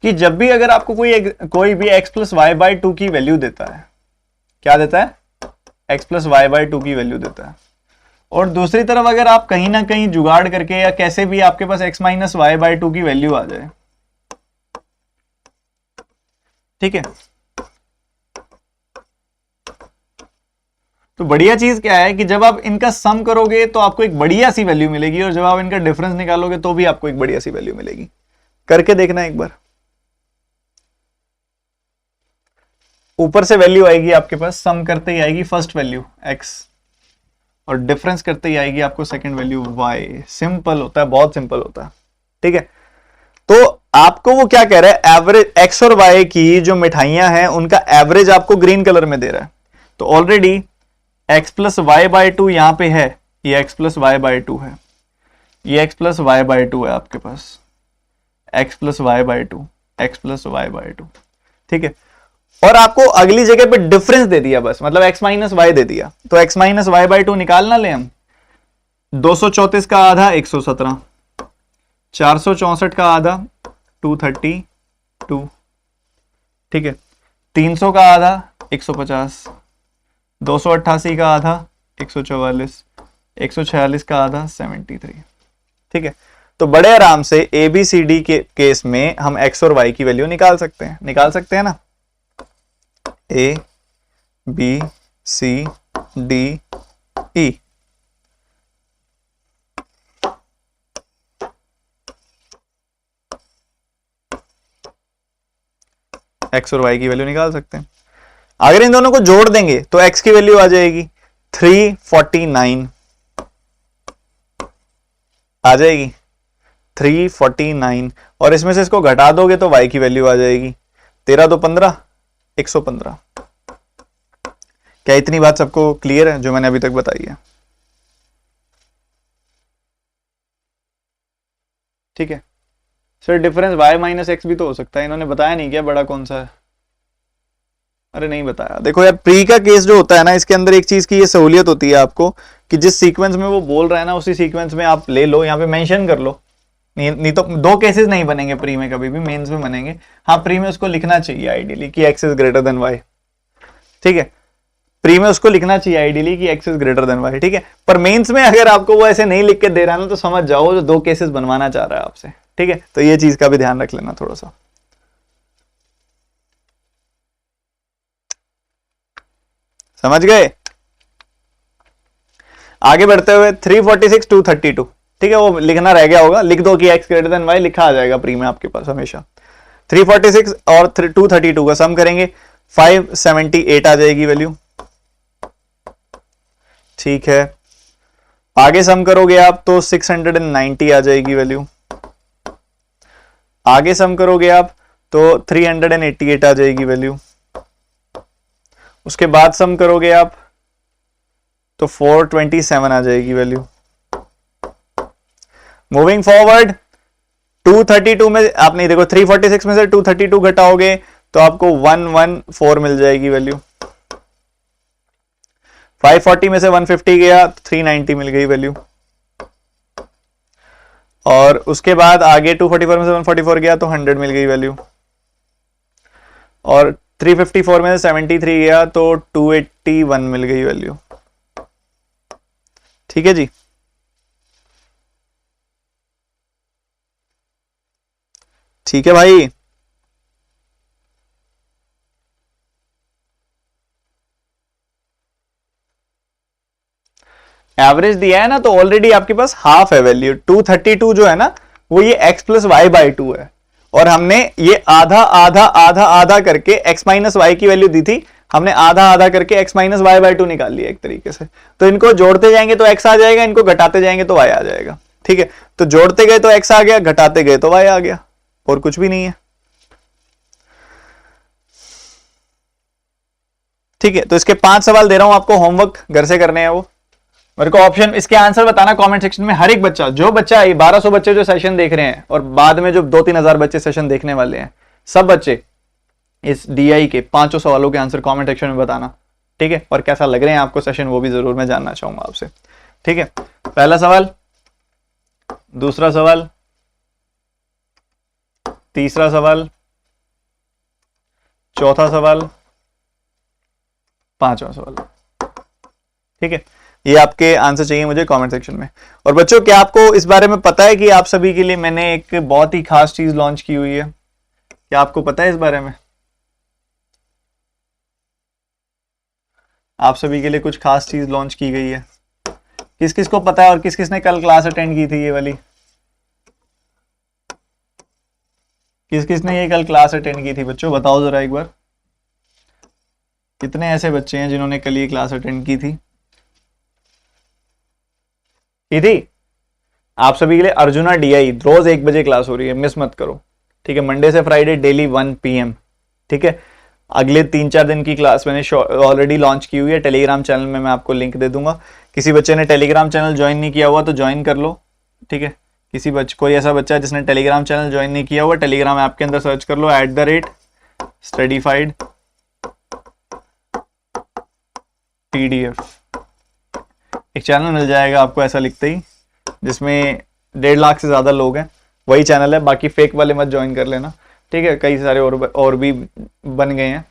Speaker 1: कि जब भी अगर आपको कोई भी x plus y by two की वैल्यू देता है, क्या देता है? x plus y by two की वैल्यू देता है, और दूसरी तरफ अगर आप कहीं ना कहीं जुगाड़ करके या कैसे भी आपके पास x minus y by two की वैल्यू आ जाए, ठीक है, तो बढ़िया चीज क्या है कि जब आप इनका सम करोगे तो आपको एक बढ़िया सी वैल्यू मिलेगी, और जब आप इनका डिफरेंस निकालोगे तो भी आपको एक बढ़िया सी वैल्यू मिलेगी। करके देखना एक बार। ऊपर से वैल्यू आएगी आपके पास, सम करते ही आएगी फर्स्ट वैल्यू x, और डिफरेंस करते ही आएगी आपको सेकंड वैल्यू y। सिंपल होता है, बहुत सिंपल होता है, ठीक है। तो आपको वो क्या कह रहा है, एवरेज x और y की जो मिठाइयां हैं उनका एवरेज आपको ग्रीन कलर में दे रहा है। तो already x plus y by two यहां पर है, ये x plus y by two है, ये x plus y by two है आपके पास, x plus y by two, x plus y by two, ठीक है। और आपको अगली जगह पे डिफरेंस दे दिया बस, मतलब x माइनस वाई दे दिया, तो x minus y by two निकालना ले हम। 234 का आधा 117, 464 का आधा 232, ठीक है, 300 का आधा 150, 288 का आधा 144, 146 का आधा 73, ठीक है। तो बड़े आराम से ABCD के केस में हम x और y की वैल्यू निकाल सकते हैं ना। A B C D E, x और y की वैल्यू निकाल सकते हैं। अगर इन दोनों को जोड़ देंगे तो x की वैल्यू आ जाएगी 349, आ जाएगी 349, और इसमें से इसको घटा दोगे तो y की वैल्यू आ जाएगी 13 तो 15, 115। क्या इतनी बात सबको क्लियर है जो मैंने अभी तक बताई है? ठीक है sir, difference y minus x भी तो हो सकता है, इन्होंने बताया नहीं क्या बड़ा कौन सा है? अरे नहीं बताया। देखो यार, प्री का केस जो होता है ना, इसके अंदर एक चीज की ये सहूलियत होती है आपको कि जिस सीक्वेंस में वो बोल रहा है ना उसी सीक्वेंस में आप ले लो, यहाँ पे मेंशन कर लो। नहीं तो दो केसेस नहीं बनेंगे प्री में, कभी भी मेंस में बनेंगे। हाँ, प्री में उसको लिखना चाहिए आइडियली कि x is greater then y, ठीक है, प्री में उसको लिखना चाहिए आइडियली कि x is greater then y, ठीक है। पर मेंस में अगर आपको वो ऐसे नहीं लिख के दे रहा है ना, तो समझ जाओ जो दो केसेस बनवाना चाह रहा है आपसे, ठीक है। तो ये चीज का भी ध्यान रख लेना थोड़ा सा, समझ गए? आगे बढ़ते हुए 346 232, ठीक है, वो लिखना रह गया होगा, लिख दो कि x ग्रेटर देन y, लिखा आ जाएगा प्री में आपके पास हमेशा। 346 और 232 का सम करेंगे 578 आ जाएगी वैल्यू, ठीक है। आगे सम करोगे आप तो 690 आ जाएगी वैल्यू, आगे सम करोगे आप तो 388 आ जाएगी वैल्यू, उसके बाद सम करोगे आप तो 427 आ जाएगी वैल्यू। मूविंग फॉरवर्ड 232 में आप नहीं, देखो 346 में से 232 घटाओगे तो आपको 114 मिल जाएगी वैल्यू। 540 में से 150 गया तो 390 मिल गई वैल्यू। और उसके बाद आगे 244 में से 144 गया तो 100 मिल गई वैल्यू। और 354 में से 73 गया तो 281 मिल गई वैल्यू। ठीक है जी। ठीक है भाई। एवरेज दिया है ना, तो ऑलरेडी आपके पास हाफ है वैल्यू। 232 जो है ना, वो ये x प्लस वाई बाई 2 है, और हमने ये आधा आधा आधा आधा करके x माइनस वाई की वैल्यू दी थी, हमने आधा आधा करके x माइनस वाई बाई 2 निकाल लिया एक तरीके से। तो इनको जोड़ते जाएंगे तो x आ जाएगा, इनको घटाते जाएंगे तो y आ जाएगा। ठीक है, तो जोड़ते गए तो x आ गया, घटाते गए तो y आ गया, और कुछ भी नहीं है। ठीक है, तो इसके 5 सवाल दे रहा हूं आपको, होमवर्क घर से करने हैं। वो मेरे को ऑप्शन, इसके आंसर बताना कमेंट सेक्शन में। हर एक बच्चा, जो बच्चा 1200 बच्चे जो सेशन देख रहे हैं, और बाद में जो 2-3 हजार बच्चे सेशन देखने वाले हैं, सब बच्चे इस DI के 5 सवालों के आंसर कमेंट सेक्शन में बताना। ठीक है, और कैसा लग रहे हैं आपको सेशन, वो भी जरूर मैं जानना चाहूंगा आपसे। ठीक है, पहला सवाल, दूसरा सवाल, तीसरा सवाल, चौथा सवाल, पांचवा सवाल। ठीक है, ये आपके आंसर चाहिए मुझे कमेंट सेक्शन में। और बच्चों, क्या आपको इस बारे में पता है कि आप सभी के लिए मैंने एक बहुत ही खास चीज लॉन्च की हुई है? क्या आपको पता है इस बारे में? आप सभी के लिए कुछ खास चीज लॉन्च की गई है। किस किस को पता है, और किस किस ने कल क्लास अटेंड की थी ये वाली? किस किस ने ये कल क्लास अटेंड की थी बच्चों, बताओ जरा एक बार। कितने ऐसे बच्चे हैं जिन्होंने कल ये क्लास अटेंड की थी? आप सभी के लिए अर्जुना DI रोज 1 बजे क्लास हो रही है, मिस मत करो। ठीक है, मंडे से फ्राइडे डेली 1 PM। ठीक है, अगले 3-4 दिन की क्लास मैंने ऑलरेडी लॉन्च की हुई है। टेलीग्राम चैनल में मैं आपको लिंक दे दूंगा। किसी बच्चे ने टेलीग्राम चैनल ज्वाइन नहीं किया हुआ तो ज्वाइन कर लो। ठीक है, किसी बच्चे, कोई ऐसा बच्चा जिसने टेलीग्राम चैनल ज्वाइन नहीं किया हुआ, टेलीग्राम ऐप के अंदर सर्च कर लो @studyfied PDF। एक चैनल मिल जाएगा आपको ऐसा लिखते ही, जिसमें 1.5 लाख से ज्यादा लोग हैं, वही चैनल है। बाकी फेक वाले मत ज्वाइन कर लेना। ठीक है, कई सारे और भी बन गए हैं,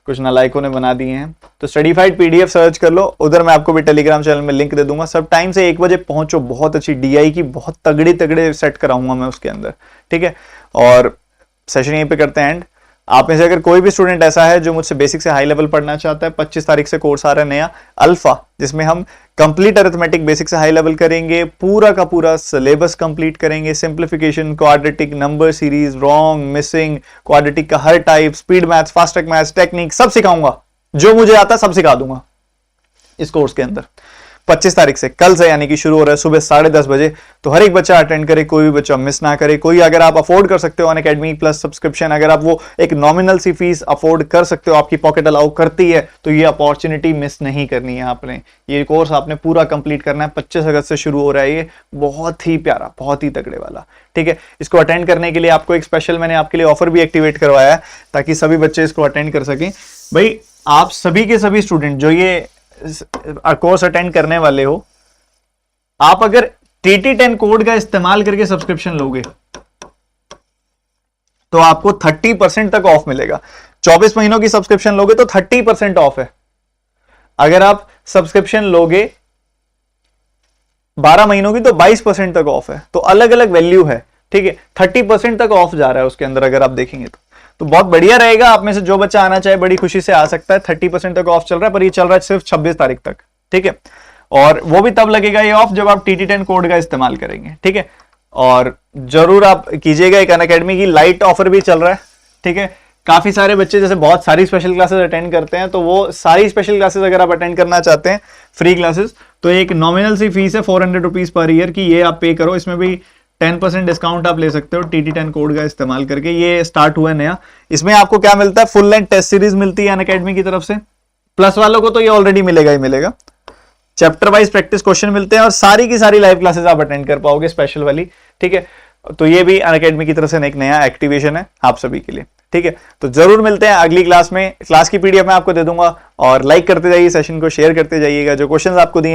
Speaker 1: कुछ नालायकों ने बना दिए हैं। तो स्टडीफाइड PDF सर्च कर लो, उधर मैं आपको भी टेलीग्राम चैनल में लिंक दे दूंगा। सब टाइम से 1 बजे पहुंचो, बहुत अच्छी DI की बहुत तगड़े सेट कराऊंगा मैं उसके अंदर। ठीक है, और सेशन यहीं पे करते हैं एंड। आप में से अगर कोई भी स्टूडेंट ऐसा है जो मुझसे बेसिक से हाई लेवल पढ़ना चाहता है, 25 तारीख से कोर्स आ रहा है नया अल्फा, जिसमें हम कंप्लीट अरिथमेटिक बेसिक से हाई लेवल करेंगे, पूरा का पूरा सिलेबस कंप्लीट करेंगे, simplification, quadratic, number series, wrong, missing, quadratic का हर type, speed maths, fast track maths, technique, सब सिखाऊंगा। जो मुझे आता है सब सिखा दूंगा इस कोर्स के अंदर। 25 तारीख से, कल से यानी कि शुरू हो रहा है सुबह 10:30 बजे। तो हर एक बच्चा अटेंड करे, कोई भी बच्चा मिस ना करे। कोई अगर आप अफोर्ड कर सकते हो अनअकैडमी प्लस सब्सक्रिप्शन, अगर आप वो एक नॉमिनल सी फीस अफोर्ड कर सकते हो, आपकी पॉकेट अलाउ करती है, तो ये अपॉर्चुनिटी मिस नहीं करनी है आपने। ये कोर्स आपने पूरा कंप्लीट करना है। 25 अगस्त से शुरू हो रहा है ये, बहुत ही प्यारा, बहुत ही तगड़े वाला। ठीक है, इसको अटेंड करने के लिए आपको एक स्पेशल मैंने आपके लिए ऑफर भी एक्टिवेट करवाया है, ताकि सभी बच्चे इसको अटेंड कर सकें। भाई, आप सभी के सभी स्टूडेंट जो ये कोर्स अटेंड करने वाले हो, आप अगर TT10 कोड का इस्तेमाल करके सब्सक्रिप्शन लोगे तो आपको 30% तक ऑफ मिलेगा। 24 महीनों की सब्सक्रिप्शन लोगे तो 30% ऑफ है। अगर आप सब्सक्रिप्शन लोगे 12 महीनों की तो 22% तक ऑफ है। तो अलग अलग वैल्यू है। ठीक है, 30% तक ऑफ जा रहा है उसके अंदर, अगर आप देखेंगे तो बहुत बढ़िया रहेगा। आप में से जो बच्चा आना चाहे बड़ी खुशी से आ सकता है। 30% तक ऑफ चल रहा है, पर ये चल रहा है सिर्फ 26 तारीख तक। ठीक है, और वो भी तब लगेगा ये ऑफ जब आप TT10 कोड का इस्तेमाल करेंगे। ठीक है, और जरूर आप कीजिएगा। एक अनअकैडमी की लाइट ऑफर भी चल रहा है। ठीक है, काफी सारे बच्चे जैसे बहुत सारी स्पेशल क्लासेस अटेंड करते हैं, तो वो सारी स्पेशल क्लासेस अगर आप अटेंड करना चाहते हैं, फ्री क्लासेस, तो एक नॉमिनल सी फीस है 400 रुपीज पर ईयर की, ये आप पे करो। इसमें भी 10% डिस्काउंट आप ले सकते हो TT10 कोड का इस्तेमाल करके। ये स्टार्ट हुआ है नया। इसमें आपको क्या मिलता है? फुल लेंथ टेस्ट सीरीज मिलती है अनअकैडमी की तरफ से। प्लस वालों को तो ये ऑलरेडी मिलेगा ही मिलेगा। चैप्टर वाइज प्रैक्टिस क्वेश्चन मिलते हैं, और सारी की सारी लाइव क्लासेस आप अटेंड कर पाओगे, स्पेशल वाली। ठीक है, तो ये भी अनअकैडमी की तरफ से एक नया एक्टिवेशन है आप सभी के लिए। ठीक है, तो जरूर मिलते हैं अगली क्लास में। क्लास की पीडीएफ मैं आपको दे दूंगा, और लाइक करते जाइए, सेशन को शेयर करते जाइएगा। जो क्वेश्चंस आपको दिए